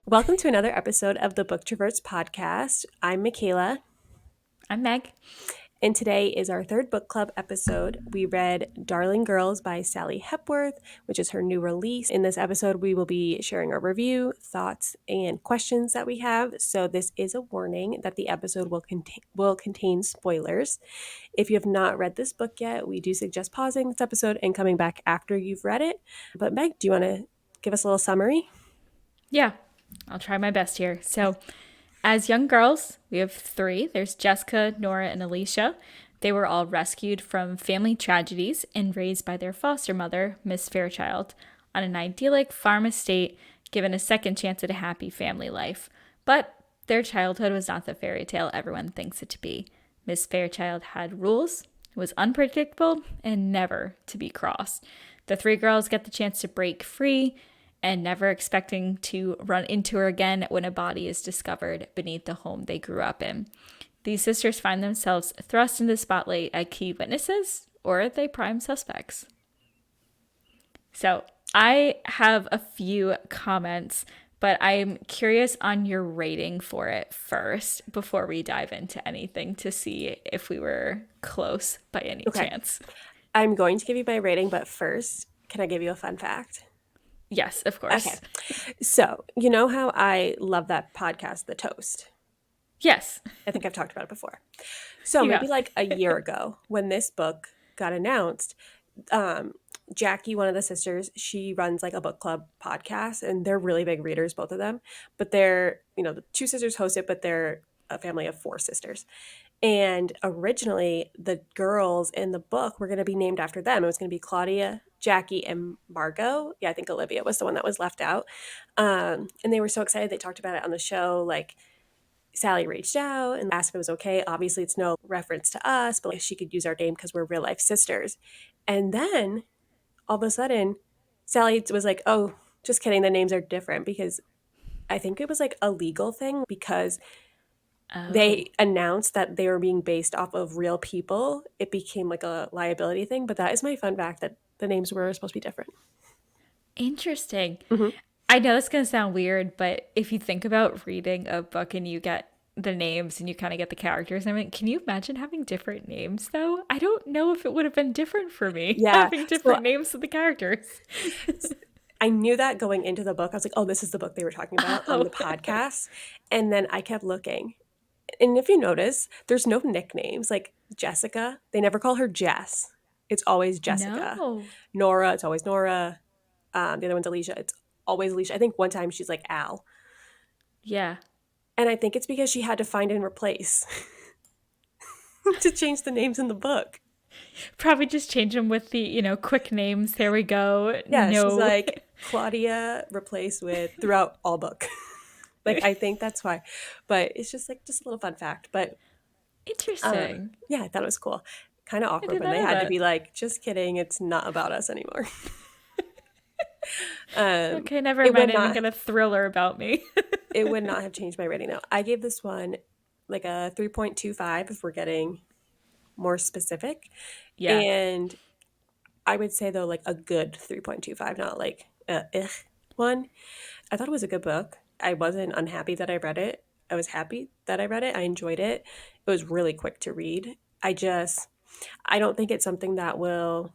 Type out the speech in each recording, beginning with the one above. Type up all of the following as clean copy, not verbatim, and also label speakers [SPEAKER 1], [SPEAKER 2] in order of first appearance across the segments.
[SPEAKER 1] Welcome to another episode of the Booktroverts podcast. I'm McKayla.
[SPEAKER 2] I'm Meg.
[SPEAKER 1] And today is our third book club episode. We read Darling Girls by Sally Hepworth, which is her new release. In this episode, we will be sharing our review, thoughts, and questions that we have. So this is a warning that the episode will contain spoilers. If you have not read this book yet, we do suggest pausing this episode and coming back after you've read it. But Meg, do you want to give us a little summary?
[SPEAKER 2] Yeah, I'll try my best here. So, as young girls, we have three. There's Jessica, Nora, and Alicia. They were all rescued from family tragedies and raised by their foster mother, Miss Fairchild, on an idyllic farm estate, given a second chance at a happy family life. But their childhood was not the fairy tale everyone thinks it to be. Miss Fairchild had rules, was unpredictable, and never to be crossed. The three girls get the chance to break free, and never expecting to run into her again when a body is discovered beneath the home they grew up in. These sisters find themselves thrust into the spotlight as key witnesses, or they prime suspects. So I have a few comments, but I'm curious on your rating for it first before we dive into anything to see if we were close by any chance.
[SPEAKER 1] I'm going to give you my rating, but first, can I give you a fun fact?
[SPEAKER 2] Yes, of course.
[SPEAKER 1] Okay. So, you know how I love that podcast, The Toast?
[SPEAKER 2] Yes.
[SPEAKER 1] I think I've talked about it before. So maybe like a year ago when this book got announced, Jackie, one of the sisters, she runs like a book club podcast, and they're really big readers, both of them. But they're, the two sisters host it, but they're a family of four sisters. And originally, the girls in the book were going to be named after them. It was going to be Claudia, Jackie, and Margot. Yeah, I think Olivia was the one that was left out. And they were so excited. They talked about it on the show. Like, Sally reached out and asked if it was okay. Obviously, it's no reference to us, but like, she could use our name because we're real life sisters. And then, all of a sudden, Sally was like, oh, just kidding. The names are different, because I think it was like a legal thing, because they announced that they were being based off of real people. It became like a liability thing. But that is my fun fact, that the names were supposed to be different.
[SPEAKER 2] Interesting.
[SPEAKER 1] Mm-hmm.
[SPEAKER 2] I know that's going to sound weird, but if you think about reading a book and you get the names and you kind of get the characters, I mean, can you imagine having different names though? I don't know if it would have been different for me, having different names of the characters.
[SPEAKER 1] I knew that going into the book. I was like, oh, this is the book they were talking about on the podcast. And then I kept looking. And if you notice, there's no nicknames. Like Jessica, they never call her Jess. It's always Jessica.
[SPEAKER 2] No.
[SPEAKER 1] Nora, it's always Nora. The other one's Alicia. It's always Alicia. I think one time she's like Al.
[SPEAKER 2] Yeah.
[SPEAKER 1] And I think it's because she had to find and replace to change the names in the book.
[SPEAKER 2] Probably just change them with the, quick names. There we go.
[SPEAKER 1] Yeah, she's like Claudia replaced with throughout all book. Like, I think that's why. But it's just a little fun fact. But
[SPEAKER 2] interesting.
[SPEAKER 1] Yeah, I thought it was cool. Kind of awkward when they had to be like, just kidding, it's not about us anymore.
[SPEAKER 2] Okay, never mind. I'm going to thriller about me.
[SPEAKER 1] It would not have changed my rating though. I gave this one like a 3.25 if we're getting more specific. Yeah. And I would say though, like a good 3.25, not like one. I thought it was a good book. I wasn't unhappy that I read it. I was happy that I read it. I enjoyed it. It was really quick to read. I don't think it's something that will,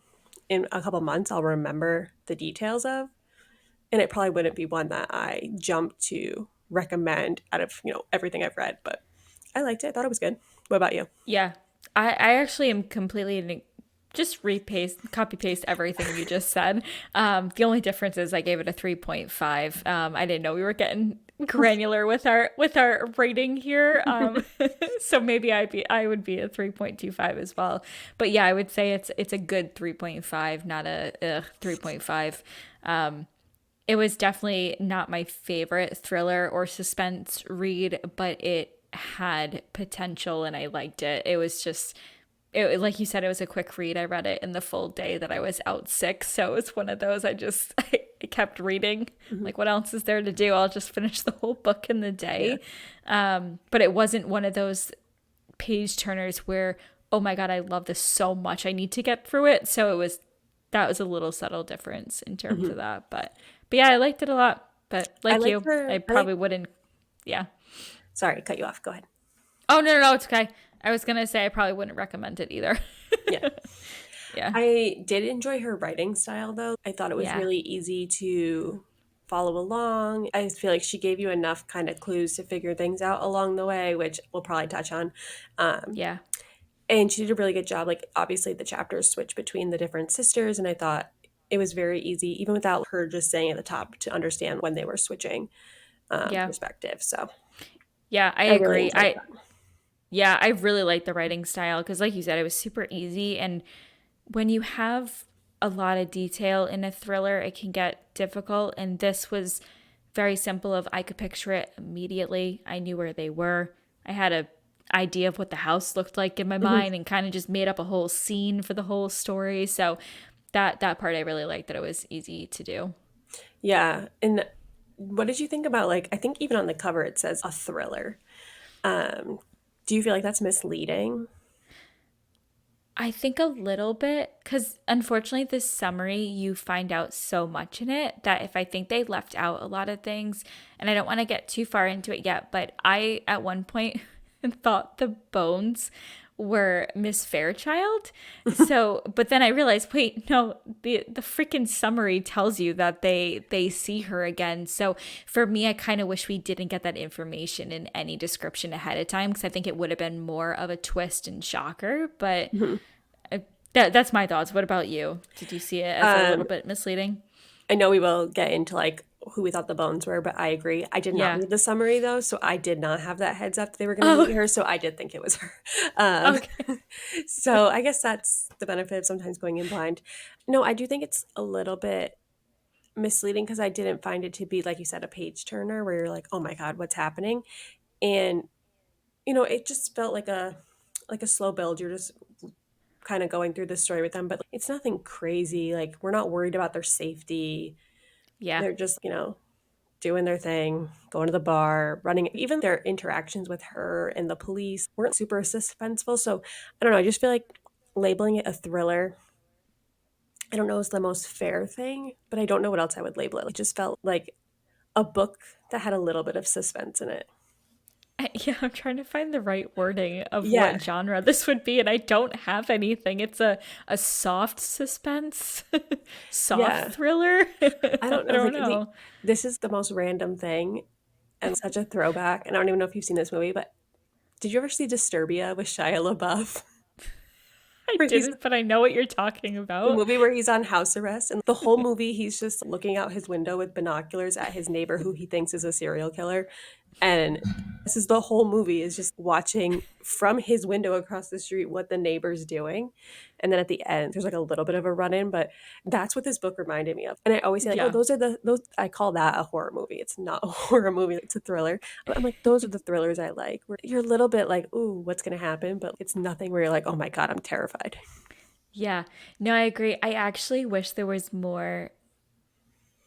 [SPEAKER 1] in a couple months, I'll remember the details of. And it probably wouldn't be one that I jump to recommend out of, everything I've read. But I liked it. I thought it was good. What about you?
[SPEAKER 2] Yeah. I actually am completely just copy paste everything you just said. The only difference is I gave it a 3.5. I didn't know we were getting granular with our rating here. So maybe I would be a 3.25 as well. But yeah, I would say it's a good 3.5, not a 3.5. It was definitely not my favorite thriller or suspense read, but it had potential and I liked it. It was just, like you said, it was a quick read. I read it in the full day that I was out sick. So it's one of those I kept reading. Mm-hmm. Like, what else is there to do? I'll just finish the whole book in the day. Yeah. But it wasn't one of those page turners where, oh my God, I love this so much, I need to get through it. So that was a little subtle difference in terms
[SPEAKER 1] Mhm.
[SPEAKER 2] of that. But yeah, I liked it a lot. But
[SPEAKER 1] I
[SPEAKER 2] like
[SPEAKER 1] like
[SPEAKER 2] you, I
[SPEAKER 1] her. I like.
[SPEAKER 2] probably wouldn't. Yeah.
[SPEAKER 1] Sorry, cut you off. Go ahead.
[SPEAKER 2] Oh no, no, no, it's okay. I was gonna say I probably wouldn't recommend it either.
[SPEAKER 1] Yeah.
[SPEAKER 2] Yeah.
[SPEAKER 1] I did enjoy her writing style, though. I thought it was
[SPEAKER 2] Yeah.
[SPEAKER 1] really easy to follow along. I feel like she gave you enough kind of clues to figure things out along the way, which we'll probably touch on. Um,
[SPEAKER 2] Yeah.
[SPEAKER 1] and she did a really good job. Like, obviously, the chapters switch between the different sisters, and I thought it was very easy, even without her just saying at the top, to understand when they were switching
[SPEAKER 2] Yeah.
[SPEAKER 1] perspective. So
[SPEAKER 2] Yeah, I
[SPEAKER 1] I really
[SPEAKER 2] agree.
[SPEAKER 1] enjoyed that.
[SPEAKER 2] I really like the writing style because like you said, it was super easy, and when you have a lot of detail in a thriller, it can get difficult, and this was very simple of I could picture it immediately. I knew where they were. I had a idea of what the house looked like in my
[SPEAKER 1] Mhm.
[SPEAKER 2] mind and kind of just made up a whole scene for the whole story. So that part I really liked that it was easy to do.
[SPEAKER 1] Yeah. And what did you think about, like, I think even on the cover it says a thriller. Um, do you feel like that's misleading?
[SPEAKER 2] I think a little bit because unfortunately, this summary, you find out so much in it that if I think they left out a lot of things, and I don't want to get too far into it yet, but I at one point thought the bones were Miss Fairchild. So, but then I realized, wait, no, the freaking summary tells you that they see her again. So for me, I kind of wish we didn't get that information in any description ahead of time because I think it would have been more of a twist and shocker. But
[SPEAKER 1] Mhm.
[SPEAKER 2] that's my thoughts. What about you? Did you see it as a little
[SPEAKER 1] Um,
[SPEAKER 2] bit misleading?
[SPEAKER 1] I know we will get into like who we thought the bones were, but I agree. I did not
[SPEAKER 2] Yeah.
[SPEAKER 1] read the summary though, so I did not have that heads up that they were going to
[SPEAKER 2] Oh,
[SPEAKER 1] meet her. So I did think it was her. Um,
[SPEAKER 2] okay.
[SPEAKER 1] so I guess that's the benefit of sometimes going in blind. No, I do think it's a little bit misleading because I didn't find it to be, like you said, a page turner where you're like, oh my God, what's happening? And it just felt like a slow build. You're just kind of going through the story with them, but it's nothing crazy. Like, we're not worried about their safety.
[SPEAKER 2] Yeah.
[SPEAKER 1] They're just, doing their thing, going to the bar, running. Even their interactions with her and the police weren't super suspenseful. So I don't know. I just feel like labeling it a thriller, I don't know, is the most fair thing, but I don't know what else I would label it. It just felt like a book that had a little bit of suspense in it.
[SPEAKER 2] Yeah, I'm trying to find the right wording of
[SPEAKER 1] Yeah.
[SPEAKER 2] what genre this would be, and I don't have anything. It's a soft suspense, soft
[SPEAKER 1] Yeah.
[SPEAKER 2] thriller.
[SPEAKER 1] I
[SPEAKER 2] I
[SPEAKER 1] don't know.
[SPEAKER 2] don't
[SPEAKER 1] Like,
[SPEAKER 2] know.
[SPEAKER 1] this is the most random thing and such a throwback. And I don't even know if you've seen this movie, but did you ever see Disturbia with Shia LaBeouf?
[SPEAKER 2] I
[SPEAKER 1] Where he's
[SPEAKER 2] didn't, but I know what you're talking
[SPEAKER 1] the
[SPEAKER 2] about.
[SPEAKER 1] movie where he's on house arrest, and the whole movie he's just looking out his window with binoculars at his neighbor who he thinks is a serial killer. And this is the whole movie, is just watching from his window across the street what the neighbor's doing. And then at the end, there's like a little bit of a run-in, but that's what this book reminded me of. And I always say like, oh,
[SPEAKER 2] Yeah.
[SPEAKER 1] those I call that a horror movie. It's not a horror movie, it's a thriller. But I'm like, those are the thrillers I like. Where you're a little bit like, ooh, what's gonna happen? But it's nothing where you're like, oh my God, I'm terrified.
[SPEAKER 2] Yeah. No, I agree. I actually wish there was more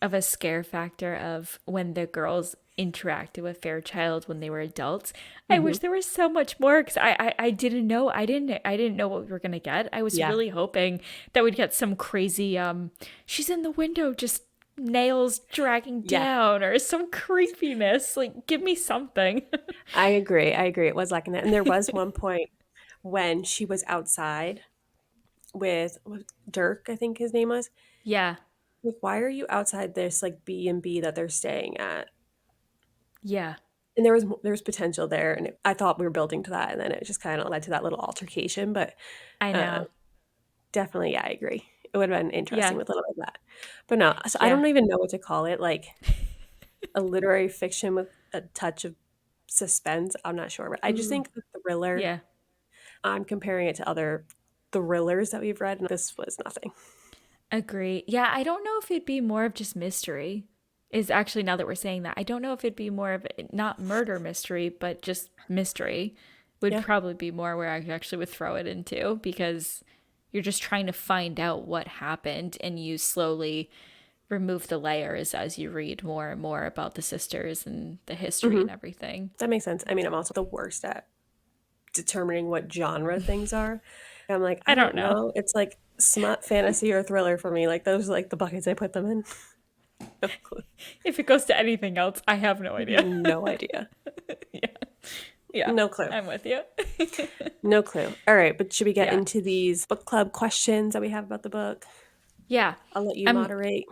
[SPEAKER 2] of a scare factor of when the girls interacted with Fairchild when they were adults. I
[SPEAKER 1] Hmm.
[SPEAKER 2] wish there was so much more because I didn't know. I didn't know what we were gonna get. I was
[SPEAKER 1] Yeah.
[SPEAKER 2] really hoping that we'd get some crazy she's in the window just nails dragging
[SPEAKER 1] Yeah.
[SPEAKER 2] down or some creepiness. Like give me something.
[SPEAKER 1] I agree. I agree. It was lacking that. And there was one point when she was outside with Dirk, I think his name was.
[SPEAKER 2] Yeah.
[SPEAKER 1] Like, why are you outside this like B&B that they're staying at?
[SPEAKER 2] Yeah.
[SPEAKER 1] And there was potential there, and I thought we were building to that, and then it just kind of led to that little altercation. But
[SPEAKER 2] I
[SPEAKER 1] uh,
[SPEAKER 2] know.
[SPEAKER 1] definitely, yeah, I agree. It would have been interesting
[SPEAKER 2] Yeah.
[SPEAKER 1] with a little bit of that. But no, so I
[SPEAKER 2] Yeah.
[SPEAKER 1] don't even know what to call it. Like a literary fiction with a touch of suspense. I'm not sure, but I just
[SPEAKER 2] Ooh.
[SPEAKER 1] think the thriller.
[SPEAKER 2] Yeah.
[SPEAKER 1] I'm comparing it to other thrillers that we've read, and this was nothing.
[SPEAKER 2] Agree. Yeah, I don't know if it'd be more of just mystery. Is actually now that we're saying that, I don't know if it'd be more of not murder mystery, but just mystery would
[SPEAKER 1] Yeah.
[SPEAKER 2] probably be more where I actually would throw it into because you're just trying to find out what happened and you slowly remove the layers as you read more and more about the sisters and the history
[SPEAKER 1] Hmm.
[SPEAKER 2] and everything.
[SPEAKER 1] That makes sense. I mean, I'm also the worst at determining what genre things are. I'm like, I
[SPEAKER 2] I don't
[SPEAKER 1] don't
[SPEAKER 2] know.
[SPEAKER 1] know. It's like smut, fantasy, or thriller for me. Like those are like the buckets I put them in. No clue.
[SPEAKER 2] If it goes to anything else, I have no idea.
[SPEAKER 1] No idea.
[SPEAKER 2] Yeah. Yeah.
[SPEAKER 1] No clue.
[SPEAKER 2] I'm with you.
[SPEAKER 1] No clue. All right, but should we get
[SPEAKER 2] Yeah.
[SPEAKER 1] into these book club questions that we have about the book?
[SPEAKER 2] Yeah.
[SPEAKER 1] I'll let you
[SPEAKER 2] I'm
[SPEAKER 1] moderate.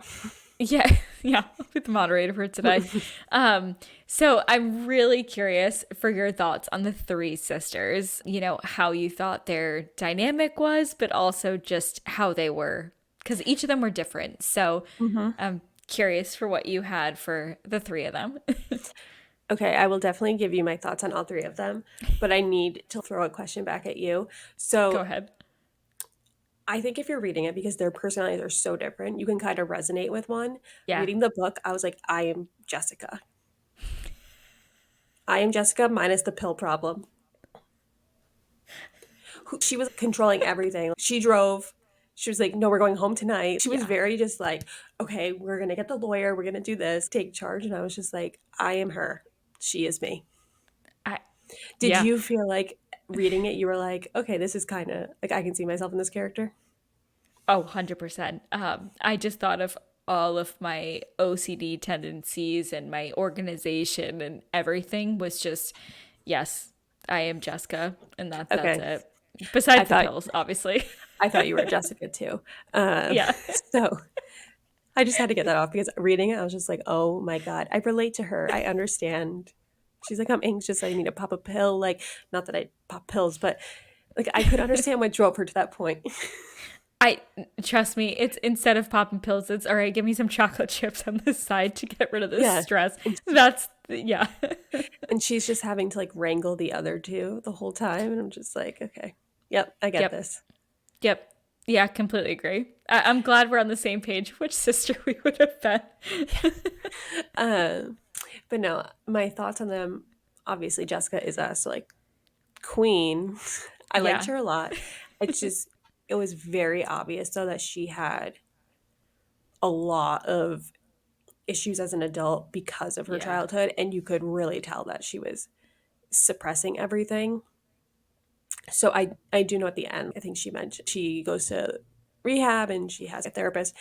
[SPEAKER 2] yeah, yeah, I'll be the moderator for today. So I'm really curious for your thoughts on the three sisters, how you thought their dynamic was, but also just how they were, because each of them were different. So
[SPEAKER 1] Hmm.
[SPEAKER 2] I'm curious for what you had for the three of them.
[SPEAKER 1] Okay, I will definitely give you my thoughts on all three of them, but I need to throw a question back at you.
[SPEAKER 2] Go
[SPEAKER 1] So
[SPEAKER 2] ahead.
[SPEAKER 1] I think if you're reading it, because their personalities are so different, you can kind of resonate with one.
[SPEAKER 2] Yeah.
[SPEAKER 1] Reading the book, I was like, I am Jessica. I am Jessica minus the pill problem. She was controlling everything. She drove. She was like, no, we're going home tonight. She was
[SPEAKER 2] Yeah.
[SPEAKER 1] very just like, okay, we're going to get the lawyer. We're going to do this, take charge. And I was just like, I am her. She is me.
[SPEAKER 2] I,
[SPEAKER 1] Did
[SPEAKER 2] yeah.
[SPEAKER 1] you feel like reading it, you were like, okay, this is kind of like I can see myself in this character?
[SPEAKER 2] Oh, 100%. I just thought of all of my OCD tendencies and my organization and everything was just, yes, I am Jessica, and that's
[SPEAKER 1] Okay.
[SPEAKER 2] it.
[SPEAKER 1] I
[SPEAKER 2] Besides the
[SPEAKER 1] thought
[SPEAKER 2] pills, obviously.
[SPEAKER 1] I thought you were Jessica too. Um,
[SPEAKER 2] Yeah.
[SPEAKER 1] so I just had to get that off because reading it, I was just like, oh my God, I relate to her. I understand. She's like, I'm anxious. I need to pop a pill. Like, not that I pop pills, but like I could understand what drove her to that point.
[SPEAKER 2] I trust me, it's instead of popping pills, it's all right, give me some chocolate chips on the side to get rid of this
[SPEAKER 1] Yeah.
[SPEAKER 2] stress.
[SPEAKER 1] And,
[SPEAKER 2] Yeah.
[SPEAKER 1] and she's just having to like wrangle the other two the whole time. And I'm just like, okay, yep, I get
[SPEAKER 2] Yep.
[SPEAKER 1] this.
[SPEAKER 2] Yep. Yeah, completely agree. I'm glad we're on the same page, which sister we would have been.
[SPEAKER 1] Um, but no, my thoughts on them, obviously Jessica is us, like queen. I liked
[SPEAKER 2] Yeah.
[SPEAKER 1] her a lot. It's just it was very obvious though that she had a lot of issues as an adult because of her
[SPEAKER 2] Yeah.
[SPEAKER 1] childhood, and you could really tell that she was suppressing everything. So I do know at the end, I think she mentioned she goes to rehab and she has a therapist.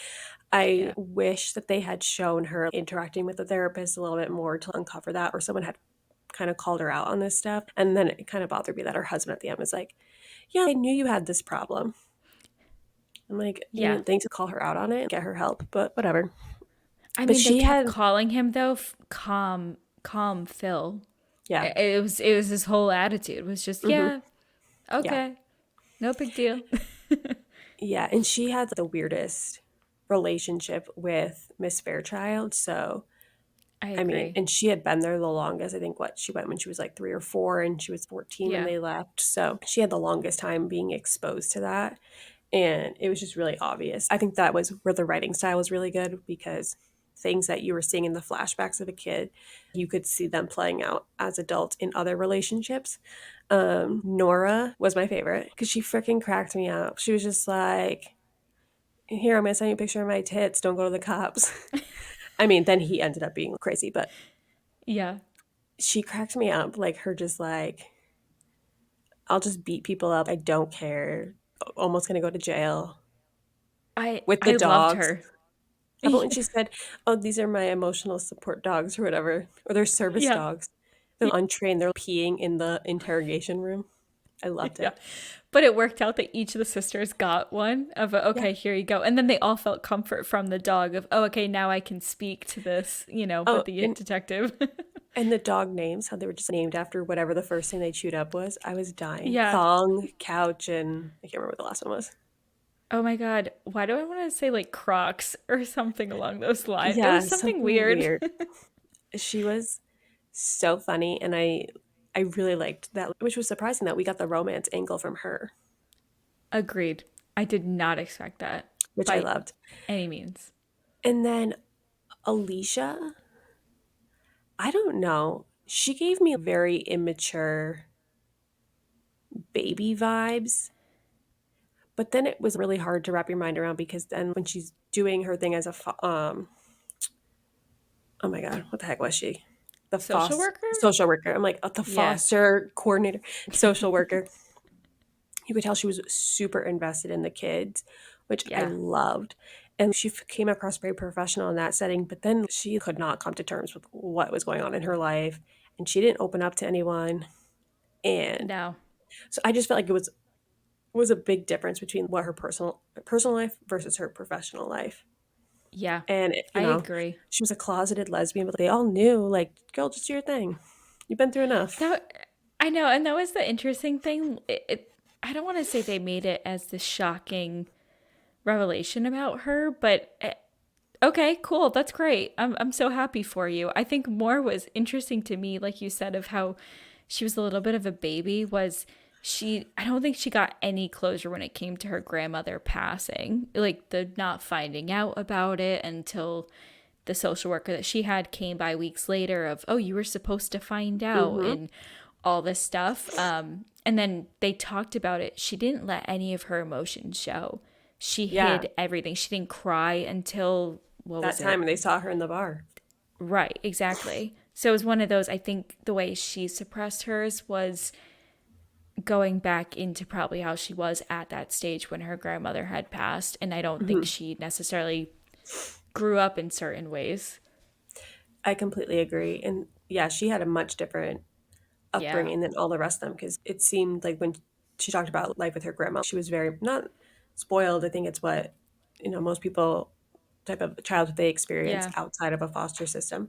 [SPEAKER 1] I
[SPEAKER 2] Yeah.
[SPEAKER 1] wish that they had shown her interacting with the therapist a little bit more to uncover that, or someone had kind of called her out on this stuff. And then it kind of bothered me that her husband at the end was like, yeah, I knew you had this problem. I'm like, you
[SPEAKER 2] Yeah.
[SPEAKER 1] didn't think to call her out on it and get her help, but whatever.
[SPEAKER 2] I
[SPEAKER 1] But
[SPEAKER 2] mean, they
[SPEAKER 1] she
[SPEAKER 2] kept
[SPEAKER 1] had,
[SPEAKER 2] calling him though calm Phil.
[SPEAKER 1] yeah,
[SPEAKER 2] It was his whole attitude was just,
[SPEAKER 1] hmm,
[SPEAKER 2] yeah,
[SPEAKER 1] yeah,
[SPEAKER 2] okay. No big deal.
[SPEAKER 1] yeah. And she had the weirdest relationship with Miss Fairchild. So,
[SPEAKER 2] I
[SPEAKER 1] I mean,
[SPEAKER 2] agree.
[SPEAKER 1] and she had been there the longest. I think what she went when she was like 3 or 4, and she was 14 when
[SPEAKER 2] Yeah.
[SPEAKER 1] they left. So she had the longest time being exposed to that. And it was just really obvious. I think that was where the writing style was really good because things that you were seeing in the flashbacks of a kid, you could see them playing out as adults in other relationships. Nora was my favorite because she freaking cracked me up. She was just like, here, I'm going to send you a picture of my tits. Don't go to the cops. I mean, then he ended up being crazy, but
[SPEAKER 2] Yeah.
[SPEAKER 1] she cracked me up. Like, her just like, I'll just beat people up. I don't care. Almost going to go to jail
[SPEAKER 2] I
[SPEAKER 1] with the
[SPEAKER 2] I loved
[SPEAKER 1] dogs.
[SPEAKER 2] her.
[SPEAKER 1] How about when she said, "Oh, these are my emotional support dogs," or whatever, or they're service
[SPEAKER 2] Yeah.
[SPEAKER 1] dogs. They're untrained. They're peeing in the interrogation room. I loved
[SPEAKER 2] Yeah.
[SPEAKER 1] it.
[SPEAKER 2] But it worked out that each of the sisters got one of a,
[SPEAKER 1] Yeah.
[SPEAKER 2] okay, here you go. And then they all felt comfort from the dog of, oh, okay, now I can speak to this, with
[SPEAKER 1] Oh,
[SPEAKER 2] the detective.
[SPEAKER 1] and the dog names, how they were just named after whatever the first thing they chewed up was. I was dying.
[SPEAKER 2] Yeah.
[SPEAKER 1] Thong, couch, and I can't remember what the last one was.
[SPEAKER 2] Oh my God. Why do I want to say like Crocs or something along those lines? It
[SPEAKER 1] Yeah,
[SPEAKER 2] was something
[SPEAKER 1] something
[SPEAKER 2] weird.
[SPEAKER 1] weird. She was so funny, and I really liked that, which was surprising that we got the romance angle from her,
[SPEAKER 2] Agreed. I did not expect that
[SPEAKER 1] which I
[SPEAKER 2] by
[SPEAKER 1] loved.
[SPEAKER 2] any means.
[SPEAKER 1] And then Alicia, I don't know. She gave me very immature baby vibes, but then it was really hard to wrap your mind around because then when she's doing her thing as a oh my god, what the heck was she? The
[SPEAKER 2] Social
[SPEAKER 1] foster
[SPEAKER 2] worker?
[SPEAKER 1] social worker. I'm like, the
[SPEAKER 2] Yeah.
[SPEAKER 1] foster coordinator, social worker. You could tell she was super invested in the kids, which I
[SPEAKER 2] Yeah.
[SPEAKER 1] loved. And she came across very professional in that setting, but then she could not come to terms with what was going on in her life. And she didn't open up to anyone. And
[SPEAKER 2] No.
[SPEAKER 1] so I just felt like it was a big difference between what her personal life versus her professional life.
[SPEAKER 2] Yeah.
[SPEAKER 1] And
[SPEAKER 2] I agree.
[SPEAKER 1] she was a closeted lesbian, but they all knew, like, girl, just do your thing. You've been through enough.
[SPEAKER 2] That I know, and that was the interesting thing. I don't want to say they made it as the shocking revelation about her, but okay, cool. That's great. I'm so happy for you. I think more was interesting to me, like you said, of how she was a little bit of a baby. Was she? I don't think she got any closure when it came to her grandmother passing. Like the not finding out about it until the social worker that she had came by weeks later. Of, oh, you were supposed to find out
[SPEAKER 1] Mm-hmm.
[SPEAKER 2] and all this stuff. And then they talked about it. She didn't let any of her emotions show. She
[SPEAKER 1] Yeah,
[SPEAKER 2] hid everything. She didn't cry until, what
[SPEAKER 1] that
[SPEAKER 2] was
[SPEAKER 1] time
[SPEAKER 2] it?
[SPEAKER 1] when they saw her in the bar.
[SPEAKER 2] Right, exactly. So it was one of those, I think the way she suppressed hers was going back into probably how she was at that stage when her grandmother had passed. And I don't think
[SPEAKER 1] Hmm.
[SPEAKER 2] she necessarily grew up in certain ways.
[SPEAKER 1] I completely agree. And yeah, she had a much different
[SPEAKER 2] Yeah.
[SPEAKER 1] upbringing than all the rest of them because it seemed like when she talked about life with her grandma, she was very not spoiled. I think it's what, most people type of childhood they experience
[SPEAKER 2] Yeah.
[SPEAKER 1] outside of a foster system.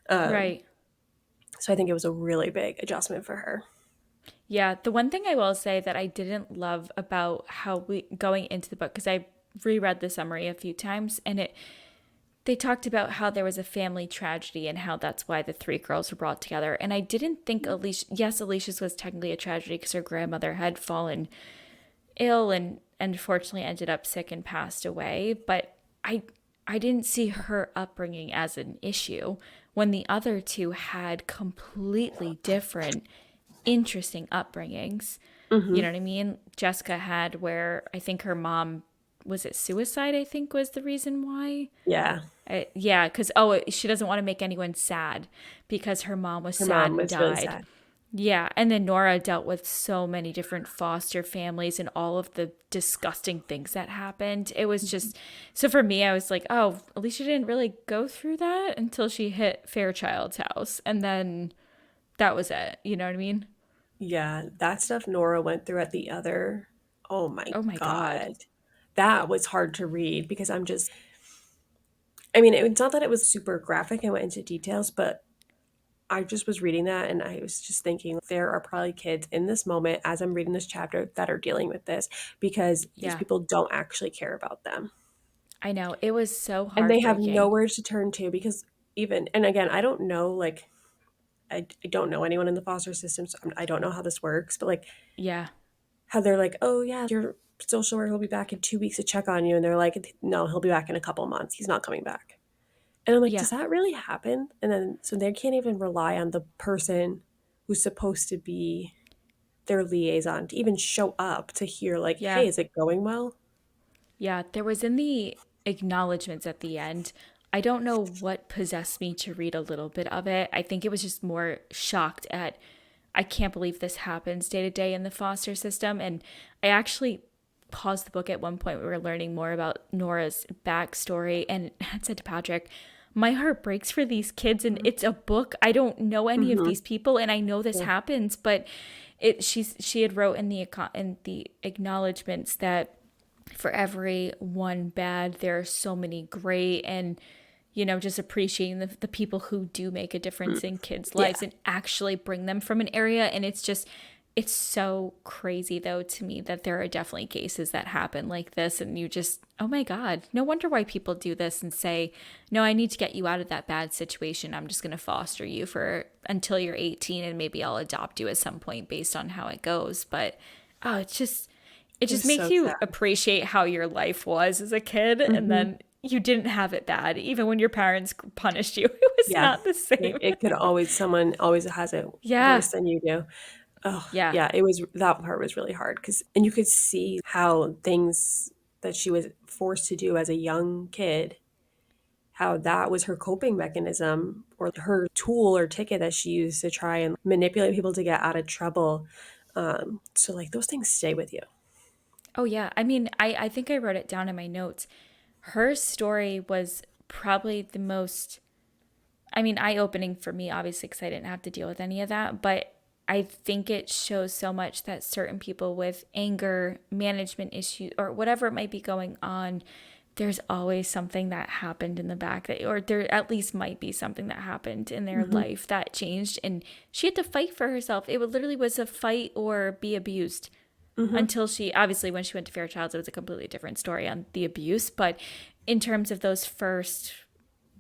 [SPEAKER 1] Um,
[SPEAKER 2] Right.
[SPEAKER 1] so I think it was a really big adjustment for her.
[SPEAKER 2] Yeah, the one thing I will say that I didn't love about how we going into the book, because I reread the summary a few times, and it they talked about how there was a family tragedy and how that's why the three girls were brought together. And I didn't think Alicia, yes, Alicia's was technically a tragedy because her grandmother had fallen ill and unfortunately ended up sick and passed away, but I didn't see her upbringing as an issue when the other two had completely different interesting upbringings. You
[SPEAKER 1] Hmm.
[SPEAKER 2] know what I mean? Jessica had where I think her mom, was it suicide, I think was the reason why.
[SPEAKER 1] Yeah,
[SPEAKER 2] Yeah, because, oh, she doesn't want to make anyone sad because her mom was
[SPEAKER 1] her
[SPEAKER 2] sad
[SPEAKER 1] mom
[SPEAKER 2] and
[SPEAKER 1] was really
[SPEAKER 2] died.
[SPEAKER 1] sad.
[SPEAKER 2] Yeah, and then Nora dealt with so many different foster families and all of the disgusting things that happened. It was just, so for me, I was like, oh, Alicia didn't really go through that until she hit Fairchild's house. And then that was it. You know what I mean?
[SPEAKER 1] Yeah, that stuff Nora went through at the other. Oh my
[SPEAKER 2] Oh my God.
[SPEAKER 1] God. That was hard to read because I mean, it's not that it was super graphic and went into details, but I just was reading that and I was just thinking there are probably kids in this moment as I'm reading this chapter that are dealing with this because these
[SPEAKER 2] Yeah,
[SPEAKER 1] people don't actually care about them.
[SPEAKER 2] I know. It was so
[SPEAKER 1] And they have
[SPEAKER 2] heartbreaking.
[SPEAKER 1] nowhere to turn to because even, and again, I don't know, like, I don't know anyone in the foster system, so I don't know how this works, but like,
[SPEAKER 2] Yeah,
[SPEAKER 1] how they're like, oh yeah, your social worker will be back in 2 weeks to check on you. And they're like, no, he'll be back in a couple months. He's not coming back. And I'm like,
[SPEAKER 2] yeah,
[SPEAKER 1] does that really happen? And then, so they can't even rely on the person who's supposed to be their liaison to even show up to hear, like,
[SPEAKER 2] yeah.
[SPEAKER 1] hey, is it going well?
[SPEAKER 2] Yeah, there was in the acknowledgments at the end. I don't know what possessed me to read a little bit of it. I think it was just more shocked at, I can't believe this happens day to day in the foster system. And I actually paused the book at one point. We were learning more about Nora's backstory and had said to Patrick, my heart breaks for these kids and it's a book. I don't know any of
[SPEAKER 1] Mm-hmm.
[SPEAKER 2] these people and I know this
[SPEAKER 1] Yeah.
[SPEAKER 2] happens, but she had wrote in the acknowledgments that for every one bad, there are so many great, and just appreciating the people who do make a difference in kids'
[SPEAKER 1] Yeah.
[SPEAKER 2] lives and actually bring them from an area. And it's so crazy though to me that there are definitely cases that happen like this, and you just, oh my God, no wonder why people do this and say, no, I need to get you out of that bad situation. I'm just going to foster you for until you're 18 and maybe I'll adopt you at some point based on how it goes. But oh, it
[SPEAKER 1] It
[SPEAKER 2] just
[SPEAKER 1] was
[SPEAKER 2] makes
[SPEAKER 1] so
[SPEAKER 2] you
[SPEAKER 1] sad.
[SPEAKER 2] appreciate how your life was as a kid and
[SPEAKER 1] Hmm.
[SPEAKER 2] then you didn't have it bad even when your parents punished you. It was
[SPEAKER 1] Yeah.
[SPEAKER 2] not the same.
[SPEAKER 1] It could always, someone always has it
[SPEAKER 2] Yeah.
[SPEAKER 1] worse than you do. Oh,
[SPEAKER 2] Yeah.
[SPEAKER 1] yeah. That part was really hard because, and you could see how things that she was forced to do as a young kid, how that was her coping mechanism or her tool or ticket that she used to try and manipulate people to get out of trouble. So, like, those things stay with you.
[SPEAKER 2] Oh, yeah. I mean, I think I wrote it down in my notes. Her story was probably the most, I mean, eye opening for me, obviously, because I didn't have to deal with any of that. But I think it shows so much that certain people with anger management issues or whatever it might be going on, there's always something that happened in the back that, or there at least might be something that happened in their
[SPEAKER 1] Hmm.
[SPEAKER 2] life that changed. And she had to fight for herself. It literally was a fight or be abused
[SPEAKER 1] Hmm.
[SPEAKER 2] until she, obviously, when she went to Fairchilds, it was a completely different story on the abuse. But in terms of those first,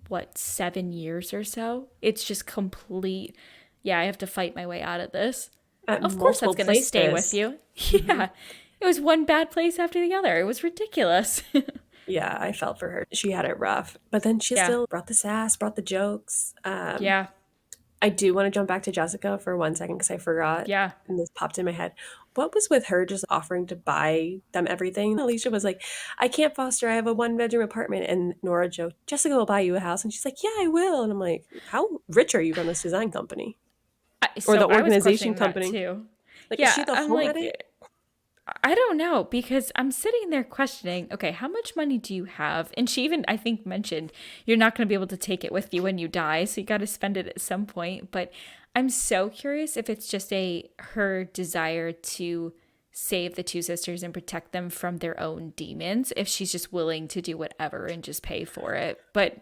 [SPEAKER 2] what, 7 years or so, it's just complete. Yeah, I have to fight my way out of this.
[SPEAKER 1] At
[SPEAKER 2] Of course, that's
[SPEAKER 1] multiple
[SPEAKER 2] going to stay with
[SPEAKER 1] places.
[SPEAKER 2] you.
[SPEAKER 1] Hmm.
[SPEAKER 2] Yeah. It was one bad place after the other. It was ridiculous.
[SPEAKER 1] Yeah, I felt for her. She had it rough, but then she
[SPEAKER 2] Yeah.
[SPEAKER 1] still brought the sass, brought the jokes.
[SPEAKER 2] Yeah.
[SPEAKER 1] I do want to jump back to Jessica for 1 second because I forgot,
[SPEAKER 2] Yeah.
[SPEAKER 1] and this popped in my head. What was with her just offering to buy them everything? Alicia was like, I can't foster, I have a 1 bedroom apartment. And Nora joked, Jessica will buy you a house. And she's like, yeah, I will. And I'm like, how rich are you from this design company or
[SPEAKER 2] So
[SPEAKER 1] the
[SPEAKER 2] I was
[SPEAKER 1] organization
[SPEAKER 2] questioning that
[SPEAKER 1] company?
[SPEAKER 2] too.
[SPEAKER 1] Like, is she
[SPEAKER 2] Yeah.
[SPEAKER 1] the
[SPEAKER 2] I'm
[SPEAKER 1] home
[SPEAKER 2] like,
[SPEAKER 1] edit?
[SPEAKER 2] I don't know because I'm sitting there questioning, okay, how much money do you have? And she even, I think, mentioned you're not going to be able to take it with you when you die, so you got to spend it at some point. But I'm so curious if it's just her desire to save the two sisters and protect them from their own demons, if she's just willing to do whatever and just pay for it. But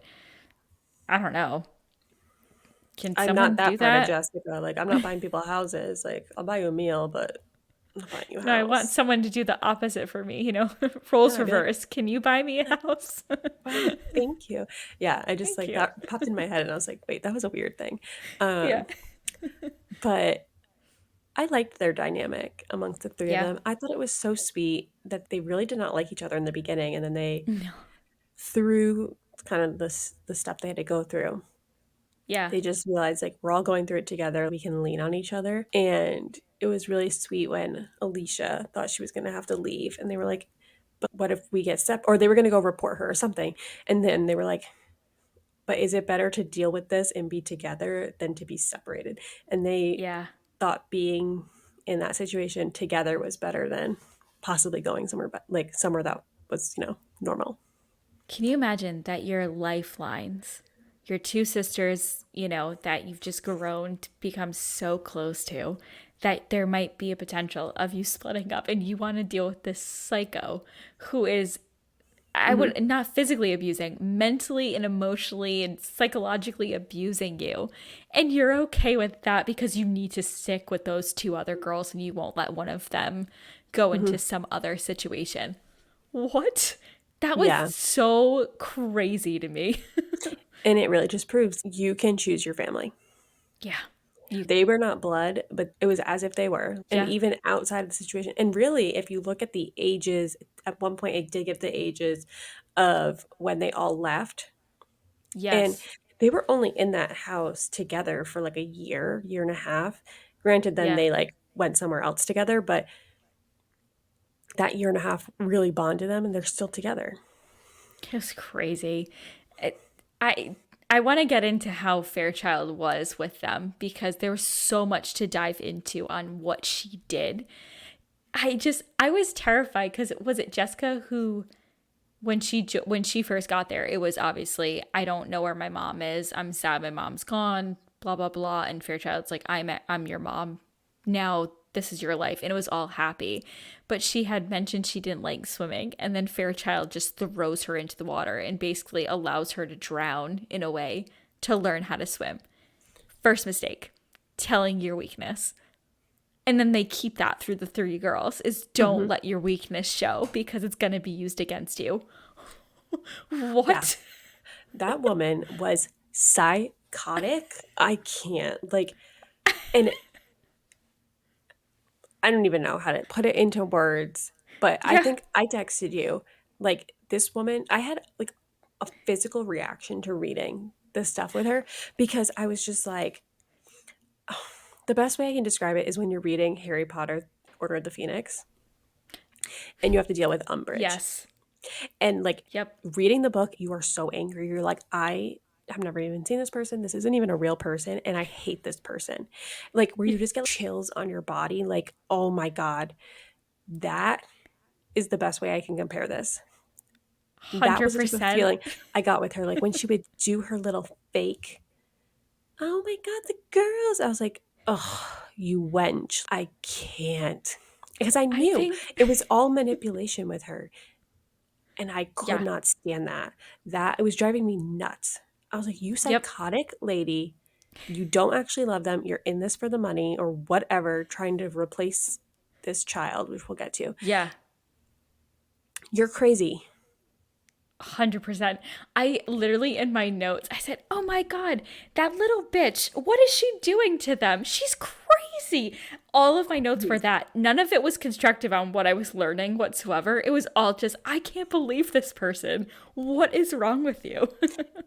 [SPEAKER 2] I don't know. Can
[SPEAKER 1] I'm not
[SPEAKER 2] someone do
[SPEAKER 1] that part of
[SPEAKER 2] that?
[SPEAKER 1] Jessica. Like, I'm not buying people houses. Like, I'll buy you a meal, but I'm not buying you a
[SPEAKER 2] No, I want
[SPEAKER 1] house.
[SPEAKER 2] someone to do the opposite for me,
[SPEAKER 1] Yeah,
[SPEAKER 2] roles
[SPEAKER 1] I'd be like,
[SPEAKER 2] reversed. Can you buy me a house?
[SPEAKER 1] fine, thank you. Yeah, I just
[SPEAKER 2] Thank
[SPEAKER 1] like
[SPEAKER 2] you.
[SPEAKER 1] that popped in my head and I was like, wait, that was a weird thing.
[SPEAKER 2] Yeah.
[SPEAKER 1] Um, but I liked their dynamic amongst the three of
[SPEAKER 2] Yeah.
[SPEAKER 1] them. I thought it was so sweet that they really did not like each other in the beginning, and then they
[SPEAKER 2] No.
[SPEAKER 1] through kind of the stuff they had to go through.
[SPEAKER 2] Yeah.
[SPEAKER 1] They just realized like we're all going through it together. We can lean on each other. And it was really sweet when Alicia thought she was going to have to leave and they were like, but what if we get or they were going to go report her or something. And then they were like, but is it better to deal with this and be together than to be separated? And they
[SPEAKER 2] Yeah.
[SPEAKER 1] thought being in that situation together was better than possibly going somewhere, but like somewhere that was, normal.
[SPEAKER 2] Can you imagine that your lifelines, your two sisters, that you've just grown to become so close to, that there might be a potential of you splitting up and you want to deal with this psycho who is, I
[SPEAKER 1] Hmm.
[SPEAKER 2] would not physically abusing, mentally and emotionally and psychologically abusing you. And you're okay with that because you need to stick with those two other girls and you won't let one of them go
[SPEAKER 1] Hmm.
[SPEAKER 2] into some other situation. What? That was
[SPEAKER 1] Yeah.
[SPEAKER 2] so crazy to me.
[SPEAKER 1] And it really just proves you can choose your family.
[SPEAKER 2] Yeah. You,
[SPEAKER 1] They were not blood, but it was as if they were. And
[SPEAKER 2] yeah.
[SPEAKER 1] even outside of the situation, and really, if you look at the ages, at one point, I did get the ages of when they all left. And
[SPEAKER 2] Yes.
[SPEAKER 1] they were only in that house together for like a year, year and a half. Granted, then
[SPEAKER 2] Yeah.
[SPEAKER 1] they like went somewhere else together, but that year and a half really bonded them and they're still together.
[SPEAKER 2] It was crazy. It, I I want to get into how Fairchild was with them because there was so much to dive into on what she did. I was terrified because was it Jessica who when she first got there, it was obviously, I don't know where my mom is. I'm sad my mom's gone, blah blah blah. And Fairchild's like, I'm your mom. Now this is your life. And it was all happy. But she had mentioned she didn't like swimming, and then Fairchild just throws her into the water and basically allows her to drown in a way to learn how to swim. First mistake, telling your weakness. And then they keep that through the three girls is don't
[SPEAKER 1] Hmm.
[SPEAKER 2] let your weakness show because it's going to be used against you.
[SPEAKER 1] Yeah.
[SPEAKER 2] What?
[SPEAKER 1] That woman was psychotic. I can't. Like, and I don't even know how to put it into words, but I
[SPEAKER 2] Yeah.
[SPEAKER 1] think I texted you like this woman. I had like a physical reaction to reading this stuff with her because I was just like, the best way I can describe it is when you're reading Harry Potter Order of the Phoenix and you have to deal with Umbridge.
[SPEAKER 2] Yes.
[SPEAKER 1] And like
[SPEAKER 2] Yep.
[SPEAKER 1] reading the book, you are so angry. You're like, I have never even seen this person. This isn't even a real person. And I hate this person. Like, where you just get chills on your body. Like, oh my God, that. is the best way I can compare this. That was the type of
[SPEAKER 2] 100%.
[SPEAKER 1] feeling I got with her. Like when she would do her little fake, oh my God, the girls. I was like, oh, you wench. I can't. Because I
[SPEAKER 2] I
[SPEAKER 1] knew
[SPEAKER 2] think,
[SPEAKER 1] it was all manipulation with her. And I could
[SPEAKER 2] yeah.
[SPEAKER 1] not stand that. That it was driving me nuts. I was like, you
[SPEAKER 2] Yep.
[SPEAKER 1] psychotic lady. You don't actually love them. You're in this for the money or whatever, trying to replace this child, which we'll get to.
[SPEAKER 2] Yeah.
[SPEAKER 1] You're crazy.
[SPEAKER 2] 100%. I literally in my notes, I said, "Oh my God, that little bitch, what is she doing to them? She's crazy." All of my notes were that. None of it was constructive on what I was learning whatsoever. It was all just, I can't believe this person. What is wrong with you?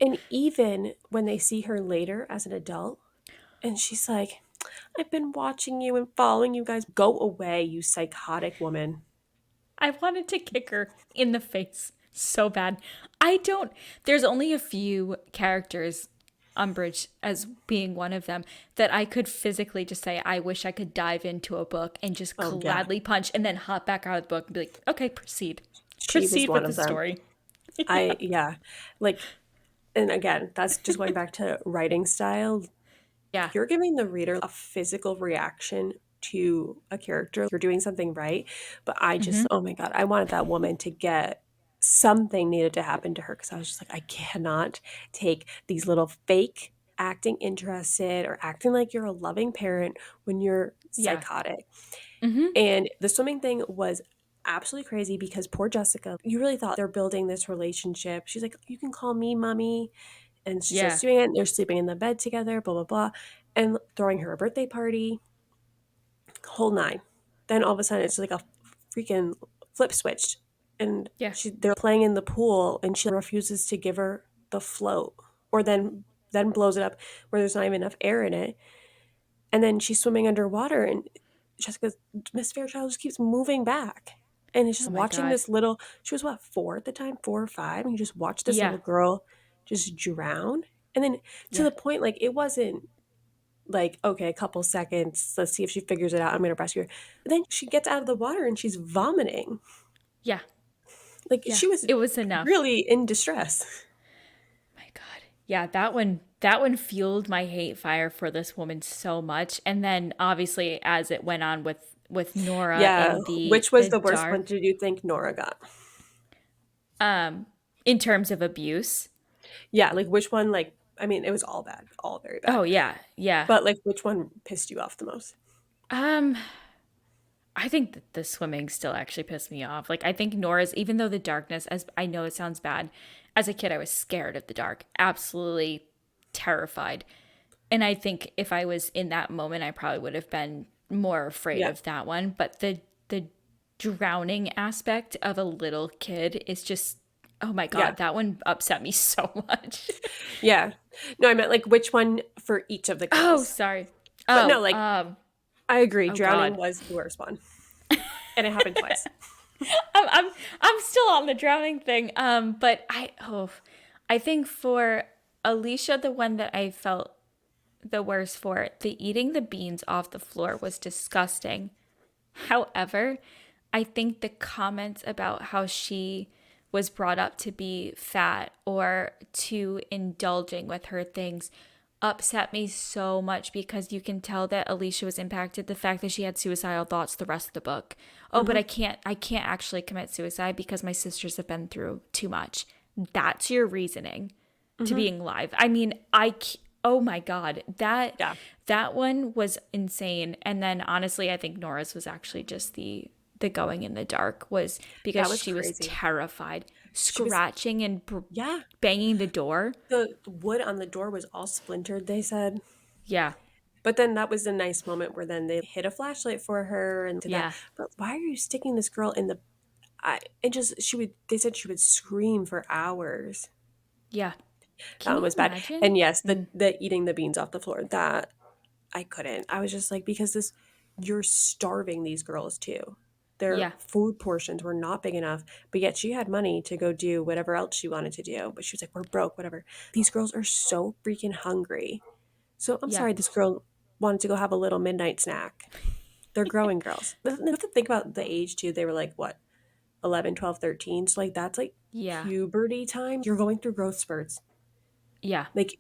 [SPEAKER 1] And even when they see her later as an adult, and she's like, I've been watching you and following you guys. Go away, you psychotic woman.
[SPEAKER 2] I wanted to kick her in the face so bad. I don't, there's only a few characters, Umbridge as being one of them, that I could physically just say, I wish I could dive into a book and just
[SPEAKER 1] Oh, yeah.
[SPEAKER 2] gladly punch and then hop back out of the book and be like, okay, proceed.
[SPEAKER 1] She was
[SPEAKER 2] Proceed
[SPEAKER 1] one
[SPEAKER 2] with the
[SPEAKER 1] of them.
[SPEAKER 2] story.
[SPEAKER 1] I, yeah. Like, and again, that's just going back to writing style.
[SPEAKER 2] Yeah.
[SPEAKER 1] You're giving the reader a physical reaction to a character. You're doing something right. But I just,
[SPEAKER 2] Hmm.
[SPEAKER 1] oh my God, I wanted that woman to get something needed to happen to her because I was just like, I cannot take these little fake acting interested or acting like you're a loving parent when you're
[SPEAKER 2] Yeah.
[SPEAKER 1] psychotic.
[SPEAKER 2] Hmm.
[SPEAKER 1] And the swimming thing was absolutely crazy because poor Jessica, you really thought they're building this relationship. She's like, you can call me mommy. And she starts
[SPEAKER 2] Yeah.
[SPEAKER 1] doing it. They're sleeping in the bed together, blah, blah, blah. And throwing her a birthday party, whole nine. Then all of a sudden it's like a freaking flip switched. And
[SPEAKER 2] Yeah.
[SPEAKER 1] they're playing in the pool and she refuses to give her the float or then blows it up where there's not even enough air in it. And then she's swimming underwater and Jessica's Miss Fairchild just keeps moving back. And it's
[SPEAKER 2] Oh
[SPEAKER 1] just
[SPEAKER 2] my
[SPEAKER 1] watching
[SPEAKER 2] God.
[SPEAKER 1] this little, she was what, 4 at the time, 4 or 5, and you just watch this
[SPEAKER 2] Yeah.
[SPEAKER 1] little girl just drown. And then to
[SPEAKER 2] Yeah.
[SPEAKER 1] the point, like, it wasn't like, okay, a couple seconds, let's see if she figures it out. I'm going to rescue her. But then she gets out of the water and she's vomiting.
[SPEAKER 2] Yeah.
[SPEAKER 1] Like,
[SPEAKER 2] Yeah.
[SPEAKER 1] she was
[SPEAKER 2] It was enough.
[SPEAKER 1] really in distress.
[SPEAKER 2] My God. Yeah, that one fueled my hate fire for this woman so much. And then obviously as it went on with Nora
[SPEAKER 1] Yeah.
[SPEAKER 2] in the
[SPEAKER 1] Which was
[SPEAKER 2] the
[SPEAKER 1] the worst one
[SPEAKER 2] dark,
[SPEAKER 1] did you think Nora got?
[SPEAKER 2] in terms of abuse.
[SPEAKER 1] Yeah. Like, which one, like, I mean, it was all bad, all very
[SPEAKER 2] Oh
[SPEAKER 1] bad.
[SPEAKER 2] yeah, yeah.
[SPEAKER 1] But, like, which one pissed you off the most?
[SPEAKER 2] Um I think that the swimming still actually pissed me off. Like I think Nora's, even though the darkness, as I know it sounds bad, as a kid I was scared of the dark, absolutely terrified. And I think if I was in that moment, I probably would have been more afraid
[SPEAKER 1] Yeah.
[SPEAKER 2] of that one. But the drowning aspect of a little kid is just, oh my
[SPEAKER 1] Yeah.
[SPEAKER 2] God, that one upset me so much.
[SPEAKER 1] Yeah. No, I meant, like, which one for each of the
[SPEAKER 2] Oh,
[SPEAKER 1] girls.
[SPEAKER 2] sorry.
[SPEAKER 1] But no,
[SPEAKER 2] Oh,
[SPEAKER 1] like, I agree.
[SPEAKER 2] oh
[SPEAKER 1] Drowning
[SPEAKER 2] God.
[SPEAKER 1] was the worst one. And it happened twice.
[SPEAKER 2] I'm still on the drowning thing. But I think for Alicia, the one that I felt the worst for, the eating the beans off the floor was disgusting. However, I think the comments about how she was brought up to be fat or too indulging with her things upset me so much because you can tell that Alicia was impacted the fact that she had suicidal thoughts the rest of the book. Oh, but
[SPEAKER 1] Hmm.
[SPEAKER 2] I can't actually commit suicide because my sisters have been through too much. That's your reasoning to
[SPEAKER 1] Hmm.
[SPEAKER 2] being live. I mean, oh my God, that
[SPEAKER 1] Yeah.
[SPEAKER 2] that one was insane. And then honestly, I think Nora's was actually just the going in the dark was
[SPEAKER 1] That
[SPEAKER 2] because
[SPEAKER 1] was
[SPEAKER 2] she was
[SPEAKER 1] crazy.
[SPEAKER 2] terrified,
[SPEAKER 1] She was,
[SPEAKER 2] scratching and
[SPEAKER 1] yeah.
[SPEAKER 2] banging the door.
[SPEAKER 1] The wood on the door was all splintered, they said.
[SPEAKER 2] Yeah,
[SPEAKER 1] But then that was a nice moment where then they hid a flashlight for her and did that.
[SPEAKER 2] yeah,
[SPEAKER 1] But why are you sticking this girl in the it just they said she would scream for hours.
[SPEAKER 2] yeah.
[SPEAKER 1] That
[SPEAKER 2] Can
[SPEAKER 1] one
[SPEAKER 2] you
[SPEAKER 1] was bad.
[SPEAKER 2] imagine?
[SPEAKER 1] And yes, the eating the beans off the floor, that I couldn't. I was just like, because this, you're starving these girls too. Their
[SPEAKER 2] Yeah,
[SPEAKER 1] food portions were not big enough, but yet she had money to go do whatever else she wanted to do. But she was like, we're broke, whatever. These girls are so freaking hungry. So I'm
[SPEAKER 2] yeah,
[SPEAKER 1] sorry, this girl wanted to go have a little midnight snack. They're growing girls. You have to think about the age too. They were like, what? 11, 12, 13. So like that's like
[SPEAKER 2] Yeah.
[SPEAKER 1] puberty time. You're going through growth spurts.
[SPEAKER 2] Yeah.
[SPEAKER 1] Like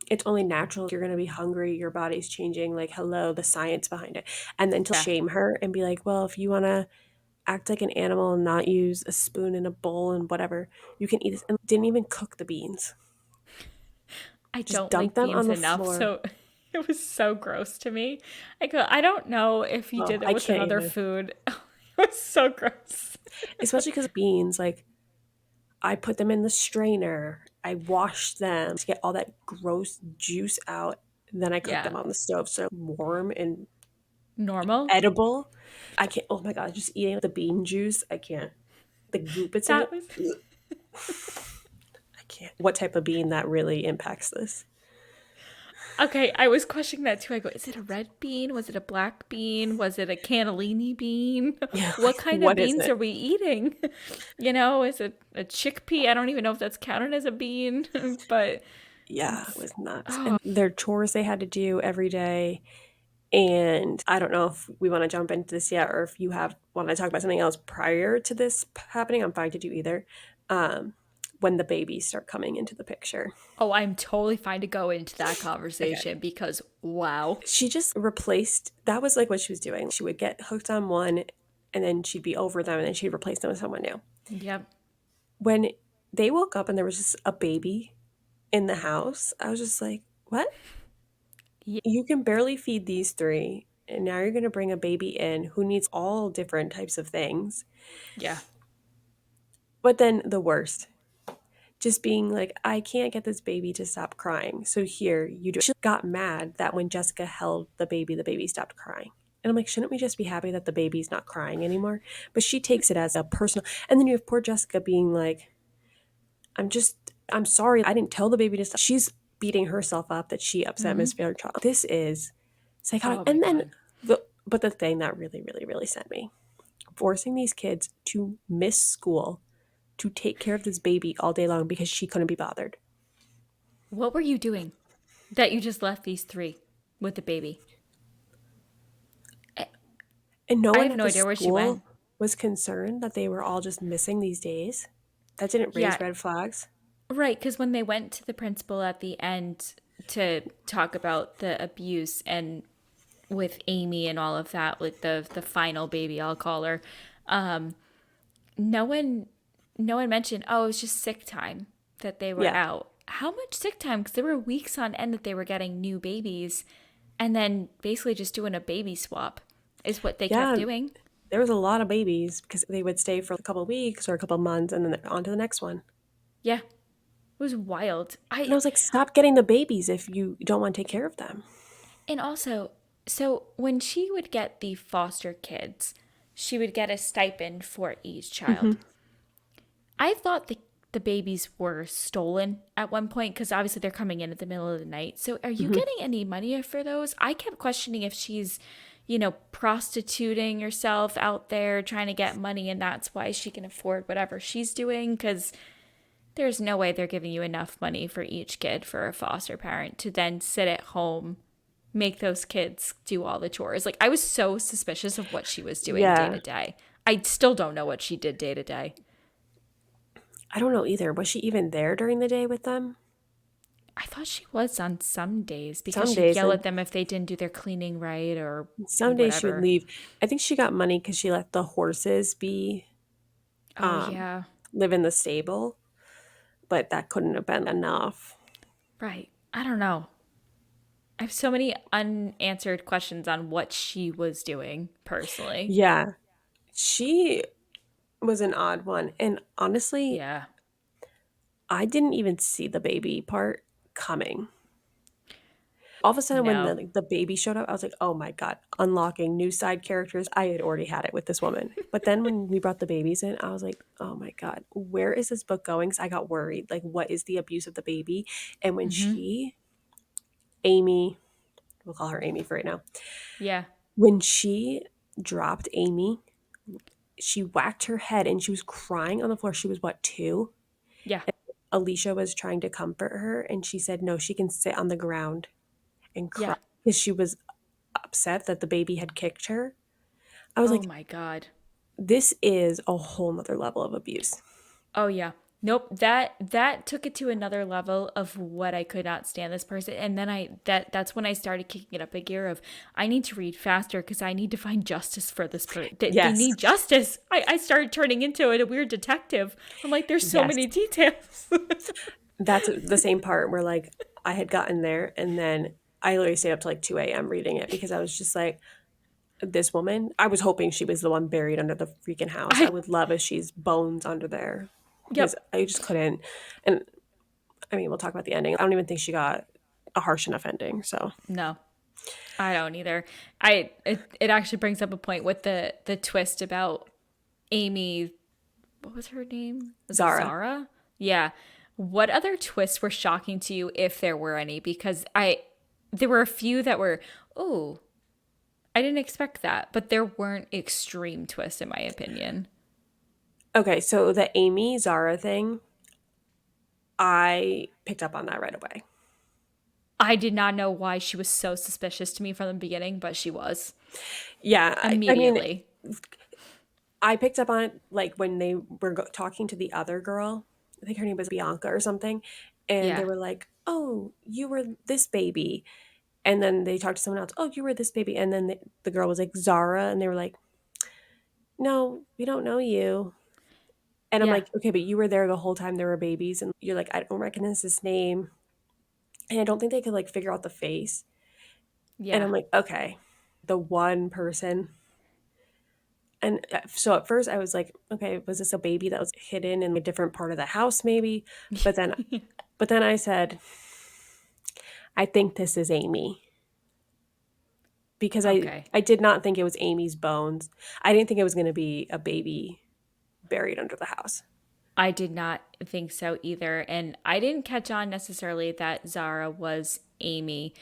[SPEAKER 1] it's only natural. You're going to be hungry. Your body's changing. Like, hello, the science behind it. And then to
[SPEAKER 2] Yeah.
[SPEAKER 1] shame her and be like, well, if you want to act like an animal and not use a spoon and a bowl and whatever, you can eat this. And didn't even cook the beans.
[SPEAKER 2] I
[SPEAKER 1] Just
[SPEAKER 2] don't
[SPEAKER 1] dump
[SPEAKER 2] like
[SPEAKER 1] them on
[SPEAKER 2] beans
[SPEAKER 1] the
[SPEAKER 2] enough,
[SPEAKER 1] floor.
[SPEAKER 2] so it was so gross to me. I don't know if you
[SPEAKER 1] Oh,
[SPEAKER 2] did it
[SPEAKER 1] I
[SPEAKER 2] with
[SPEAKER 1] can't
[SPEAKER 2] another
[SPEAKER 1] even.
[SPEAKER 2] food. It was so gross.
[SPEAKER 1] Especially because beans, like, I put them in the strainer. I washed them to get all that gross juice out. Then I cooked
[SPEAKER 2] Yeah.
[SPEAKER 1] them on the stove so warm and
[SPEAKER 2] Normal?
[SPEAKER 1] edible. I can't. Oh my god, just eating the bean juice. I can't. The goop it's in
[SPEAKER 2] That
[SPEAKER 1] it.
[SPEAKER 2] was
[SPEAKER 1] Ugh, I can't. What type of bean that really impacts this?
[SPEAKER 2] okay. I was questioning that too. I go, is it a red bean? Was it a black bean? Was it a cannellini bean?
[SPEAKER 1] Yeah,
[SPEAKER 2] What
[SPEAKER 1] like
[SPEAKER 2] kind of
[SPEAKER 1] what is
[SPEAKER 2] beans
[SPEAKER 1] it?
[SPEAKER 2] are we eating? Is it a chickpea? I don't even know if that's counted as a bean, but
[SPEAKER 1] Yeah, it
[SPEAKER 2] it's,
[SPEAKER 1] was nuts.
[SPEAKER 2] oh,
[SPEAKER 1] And their chores they had to do every day. And I don't know if we want to jump into this yet or if you have want to talk about something else prior to this happening. I'm fine to do either. Um, when the babies start coming into the picture.
[SPEAKER 2] oh, I'm totally fine to go into that
[SPEAKER 1] Okay.
[SPEAKER 2] conversation because wow.
[SPEAKER 1] She just replaced that was like what she was doing. She would get hooked on one and then she'd be over them and then she'd replace them with someone new.
[SPEAKER 2] Yep.
[SPEAKER 1] When they woke up and there was just a baby in the house, I was just like, what?
[SPEAKER 2] Yeah.
[SPEAKER 1] You can barely feed these three. And now you're going to bring a baby in who needs all different types of things.
[SPEAKER 2] Yeah.
[SPEAKER 1] But then the worst, just being like, I can't get this baby to stop crying. So here, you do. She got mad that when Jessica held the baby stopped crying. And I'm like, shouldn't we just be happy that the baby's not crying anymore? But she takes it as a personal. And then you have poor Jessica being like, I'm sorry. I didn't tell the baby to stop. She's beating herself up that she upset
[SPEAKER 2] Hmm.
[SPEAKER 1] Miss Fairchild. This is psychotic.
[SPEAKER 2] Oh my
[SPEAKER 1] And then,
[SPEAKER 2] god.
[SPEAKER 1] but the thing that really, really, really sent me, forcing these kids to miss school to take care of this baby all day long because she couldn't be bothered.
[SPEAKER 2] What were you doing that you just left these three with the baby? I
[SPEAKER 1] And no
[SPEAKER 2] I
[SPEAKER 1] one
[SPEAKER 2] have
[SPEAKER 1] at
[SPEAKER 2] no
[SPEAKER 1] the
[SPEAKER 2] idea where she went.
[SPEAKER 1] school was concerned that they were all just missing these days. That didn't raise
[SPEAKER 2] Yeah,
[SPEAKER 1] red flags.
[SPEAKER 2] right. Because when they went to the principal at the end to talk about the abuse and with Amy and all of that, with the final baby, I'll call her, um, no one no one mentioned, oh, it was just sick time that they were
[SPEAKER 1] Yeah.
[SPEAKER 2] out. How much sick time? Because there were weeks on end that they were getting new babies and then basically just doing a baby swap is what they kept
[SPEAKER 1] Yeah.
[SPEAKER 2] doing.
[SPEAKER 1] There was a lot of babies because they would stay for a couple of weeks or a couple of months and then they're on to the next one.
[SPEAKER 2] Yeah, it was wild.
[SPEAKER 1] And I was like, stop getting the babies if you don't want to take care of them.
[SPEAKER 2] And also, so when she would get the foster kids, she would get a stipend for each child.
[SPEAKER 1] Hmm.
[SPEAKER 2] I thought the babies were stolen at one point because obviously they're coming in at the middle of the night. So are you
[SPEAKER 1] Hmm.
[SPEAKER 2] getting any money for those? I kept questioning if she's, prostituting herself out there trying to get money and that's why she can afford whatever she's doing because there's no way they're giving you enough money for each kid for a foster parent to then sit at home, make those kids do all the chores. Like I was so suspicious of what she was doing day
[SPEAKER 1] Yeah.
[SPEAKER 2] to day. I still don't know what she did day to day.
[SPEAKER 1] I don't know either. Was she even there during the day with them?
[SPEAKER 2] I thought she was on some days because
[SPEAKER 1] Some
[SPEAKER 2] she'd
[SPEAKER 1] days,
[SPEAKER 2] yell
[SPEAKER 1] and
[SPEAKER 2] at them if they didn't do their cleaning right or
[SPEAKER 1] some days she would
[SPEAKER 2] whatever.
[SPEAKER 1] leave. I think she got money because she let the horses be
[SPEAKER 2] Oh, yeah.
[SPEAKER 1] live in the stable, but that couldn't have been enough.
[SPEAKER 2] Right. I don't know. I have so many unanswered questions on what she was doing personally.
[SPEAKER 1] Yeah, she was an odd one, and honestly,
[SPEAKER 2] Yeah.
[SPEAKER 1] I didn't even see the baby part coming. All of a sudden, when
[SPEAKER 2] No.
[SPEAKER 1] the baby showed up, I was like, "Oh my god!" Unlocking new side characters. I had already had it with this woman, but then when we brought the babies in, I was like, "Oh my god, where is this book going?" So I got worried. Like, what is the abuse of the baby? And when
[SPEAKER 2] Mm-hmm.
[SPEAKER 1] Amy, we'll call her Amy for right now.
[SPEAKER 2] Yeah.
[SPEAKER 1] When she dropped Amy, she whacked her head and she was crying on the floor. She was what, 2?
[SPEAKER 2] Yeah.
[SPEAKER 1] Alicia was trying to comfort her and she said no, she can sit on the ground and cry
[SPEAKER 2] Yeah.
[SPEAKER 1] because she was upset that the baby had kicked her. I was
[SPEAKER 2] Oh
[SPEAKER 1] like,
[SPEAKER 2] my God.
[SPEAKER 1] This is a whole nother level of abuse.
[SPEAKER 2] Oh yeah. Nope. That took it to another level of what I could not stand this person. And then that's when I started kicking it up a gear of I need to read faster because I need to find justice for this person. They
[SPEAKER 1] Yes.
[SPEAKER 2] need justice. I started turning into a weird detective. I'm like, there's so
[SPEAKER 1] Yes.
[SPEAKER 2] many details.
[SPEAKER 1] That's the same part where like I had gotten there and then I literally stayed up to like 2 a.m. reading it because I was just like, this woman, I was hoping she was the one buried under the freaking house. I
[SPEAKER 2] I
[SPEAKER 1] would love if she's bones under there because
[SPEAKER 2] Yep.
[SPEAKER 1] I just couldn't. And I mean, we'll talk about the ending. I don't even think she got a harsh enough ending. So
[SPEAKER 2] No. I don't either. It actually brings up a point with the twist about Amy, what was her name? Was it
[SPEAKER 1] Zara.
[SPEAKER 2] Zara? Yeah. What other twists were shocking to you if there were any? Because there were a few that were, oh, I didn't expect that, but there weren't extreme twists in my opinion.
[SPEAKER 1] Okay, so the Amy Zara thing, I picked up on that right away.
[SPEAKER 2] I did not know why she was so suspicious to me from the beginning, but she was
[SPEAKER 1] Yeah, I mean,
[SPEAKER 2] immediately.
[SPEAKER 1] I picked up on it like when they were talking to the other girl. I think her name was Bianca or something. And they
[SPEAKER 2] Yeah.
[SPEAKER 1] were like, oh, you were this baby. And then they talked to someone else, oh, you were this baby. And then the girl was like, Zara. And they were like, no, we don't know you. And I'm
[SPEAKER 2] Yeah.
[SPEAKER 1] like, okay, but you were there the whole time there were babies. And you're like, I don't recognize this name. And I don't think they could like figure out the face. And
[SPEAKER 2] Yeah.
[SPEAKER 1] I'm like, okay, the one person. And so at first I was like, okay, was this a baby that was hidden in a different part of the house maybe? But then but then I said, I think this is Amy because
[SPEAKER 2] Okay.
[SPEAKER 1] I did not think it was Amy's bones. I didn't think it was going to be a baby buried under the house.
[SPEAKER 2] I did not think so either. And I didn't catch on necessarily that Zara was Amy,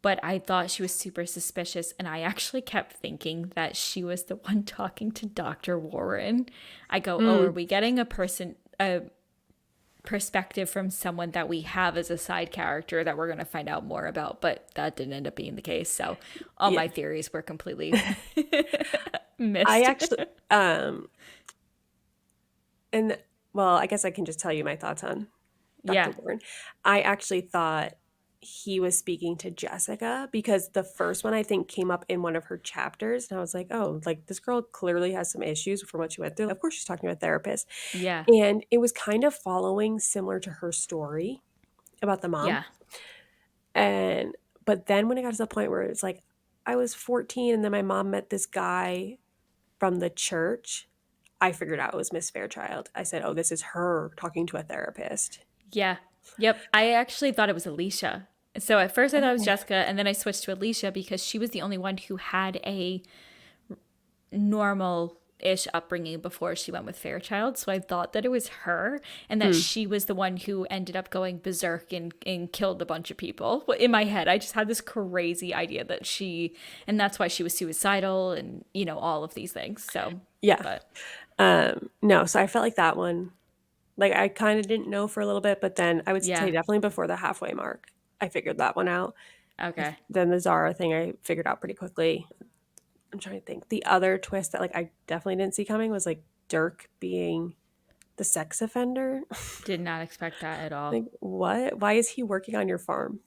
[SPEAKER 2] but I thought she was super suspicious. And I actually kept thinking that she was the one talking to Dr. Warren. I go, oh, are
[SPEAKER 1] Mm,
[SPEAKER 2] we getting a perspective from someone that we have as a side character that we're going to find out more about? But that didn't end up being the case. So all
[SPEAKER 1] yeah.
[SPEAKER 2] my theories were completely
[SPEAKER 1] I
[SPEAKER 2] missed.
[SPEAKER 1] actually and well, I guess I can just tell you my thoughts on Dr.
[SPEAKER 2] Yeah.
[SPEAKER 1] Warren. I actually thought he was speaking to Jessica because the first one I think came up in one of her chapters. And I was like, oh, like this girl clearly has some issues from what she went through. Of course, she's talking to a therapist.
[SPEAKER 2] Yeah.
[SPEAKER 1] And it was kind of following similar to her story about the mom.
[SPEAKER 2] Yeah.
[SPEAKER 1] And, but then when it got to the point where it's like, I was 14 and then my mom met this guy from the church, I figured out it was Miss Fairchild. I said, oh, this is her talking to a therapist.
[SPEAKER 2] Yeah. Yep. I actually thought it was Alicia. So at first I thought it was
[SPEAKER 1] Oh.
[SPEAKER 2] Jessica, and then I switched to Alicia because she was the only one who had a normal ish upbringing before she went with Fairchild. So I thought that it was her and that
[SPEAKER 1] Hmm.
[SPEAKER 2] she was the one who ended up going berserk and killed a bunch of people. In my head, I just had this crazy idea that and that's why she was suicidal and, all of these things. So,
[SPEAKER 1] Yeah.
[SPEAKER 2] but
[SPEAKER 1] No, so I felt like that one, like I kind of didn't know for a little bit, but then I would say
[SPEAKER 2] yeah.
[SPEAKER 1] definitely before the halfway mark, I figured that one out.
[SPEAKER 2] Okay.
[SPEAKER 1] Then the Zara thing I figured out pretty quickly. I'm trying to think. The other twist that like I definitely didn't see coming was like Dirk being the sex offender.
[SPEAKER 2] Did not expect that at all.
[SPEAKER 1] Like what? Why is he working on your farm?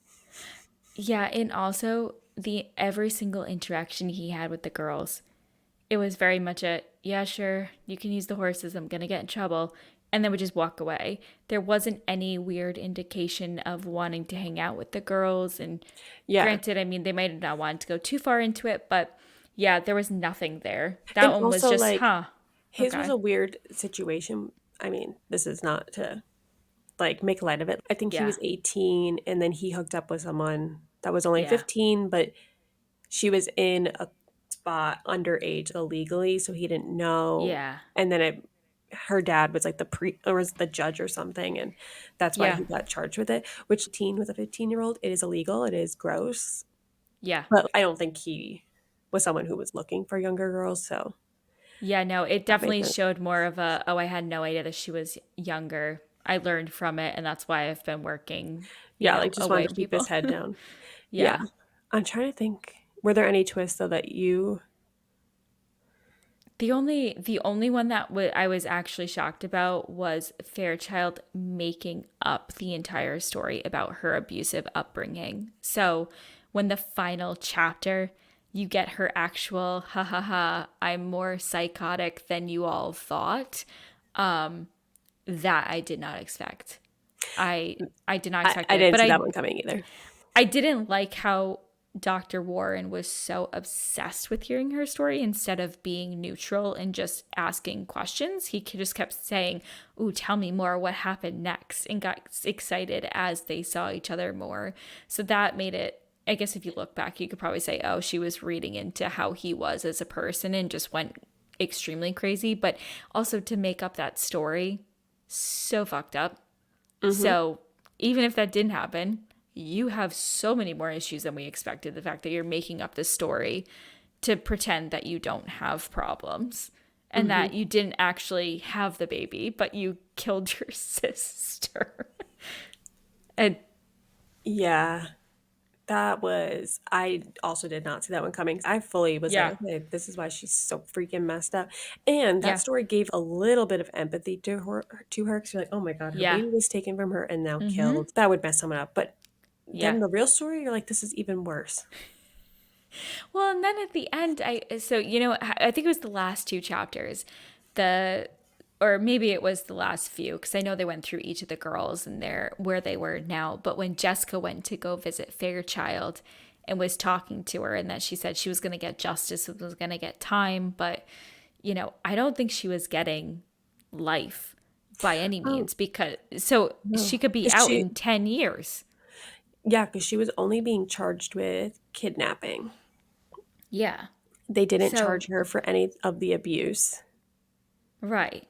[SPEAKER 2] Yeah, and also the every single interaction he had with the girls, it was very much a yeah, sure, you can use the horses, I'm gonna get in trouble, and then would just walk away. There wasn't any weird indication of wanting to hang out with the girls, and
[SPEAKER 1] Yeah.
[SPEAKER 2] granted, I mean they might have not wanted to go too far into it, but yeah, there was nothing there. That
[SPEAKER 1] And
[SPEAKER 2] one was
[SPEAKER 1] also
[SPEAKER 2] just,
[SPEAKER 1] like
[SPEAKER 2] huh,
[SPEAKER 1] his was
[SPEAKER 2] okay.
[SPEAKER 1] a weird situation. I mean, this is not to like make light of it. I think he
[SPEAKER 2] Yeah,
[SPEAKER 1] was 18 and then he hooked up with someone that was only
[SPEAKER 2] yeah,
[SPEAKER 1] 15, but she was in a spot underage illegally, so he didn't know.
[SPEAKER 2] yeah,
[SPEAKER 1] And then her dad was like the pre or was the judge or something, and that's why
[SPEAKER 2] yeah,
[SPEAKER 1] he got charged with it. Which teen with a 15-year-old, it is illegal. It is gross.
[SPEAKER 2] yeah.
[SPEAKER 1] But I don't think he was someone who was looking for younger girls, so
[SPEAKER 2] Yeah, no, it
[SPEAKER 1] that made
[SPEAKER 2] definitely
[SPEAKER 1] sense.
[SPEAKER 2] showed more of a, oh, I had no idea that she was younger. I learned from it, and that's why I've been working,
[SPEAKER 1] Yeah, like just
[SPEAKER 2] away
[SPEAKER 1] wanted to
[SPEAKER 2] from
[SPEAKER 1] keep his
[SPEAKER 2] people.
[SPEAKER 1] head down. Yeah.
[SPEAKER 2] Yeah.
[SPEAKER 1] I'm trying to think. Were there any twists though that you
[SPEAKER 2] The only one that I was actually shocked about was Fairchild making up the entire story about her abusive upbringing. So when the final chapter, you get her actual ha ha ha, I'm more psychotic than you all thought. That I did not expect. I did not expect
[SPEAKER 1] I
[SPEAKER 2] it,
[SPEAKER 1] didn't
[SPEAKER 2] but
[SPEAKER 1] see that
[SPEAKER 2] I
[SPEAKER 1] one coming either.
[SPEAKER 2] I didn't like how Dr. Warren was so obsessed with hearing her story instead of being neutral and just asking questions. He just kept saying, "Ooh, tell me more. What happened next?" and got excited as they saw each other more. So that made it, I guess if you look back, you could probably say, oh, she was reading into how he was as a person and just went extremely crazy. But also to make up that story, so fucked up.
[SPEAKER 1] Mm-hmm.
[SPEAKER 2] So even if that didn't happen, you have so many more issues than we expected. The fact that you're making up this story to pretend that you don't have problems and
[SPEAKER 1] Mm-hmm.
[SPEAKER 2] that you didn't actually have the baby, but you killed your sister. And
[SPEAKER 1] Yeah. I also did not see that one coming. I fully was like,
[SPEAKER 2] yeah,
[SPEAKER 1] okay, this is why she's so freaking messed up. And that
[SPEAKER 2] yeah,
[SPEAKER 1] story gave a little bit of empathy to her, because you're like, oh my God, her
[SPEAKER 2] yeah,
[SPEAKER 1] baby was taken from her and now killed. That would mess someone up. But
[SPEAKER 2] yeah.
[SPEAKER 1] then the real story, you're like, this is even worse.
[SPEAKER 2] Well, and then at the end, I think it was the last two chapters, the or maybe it was the last few because I know they went through each of the girls and their where they were now. But when Jessica went to go visit Fairchild and was talking to her, and that she said she was going to get justice, was going to get time, but I don't think she was getting life by any
[SPEAKER 1] Oh,
[SPEAKER 2] means because so
[SPEAKER 1] no.
[SPEAKER 2] she could be
[SPEAKER 1] 'Cause
[SPEAKER 2] out in 10 years.
[SPEAKER 1] yeah, because she was only being charged with kidnapping.
[SPEAKER 2] Yeah.
[SPEAKER 1] They didn't
[SPEAKER 2] So,
[SPEAKER 1] charge her for any of the abuse.
[SPEAKER 2] right.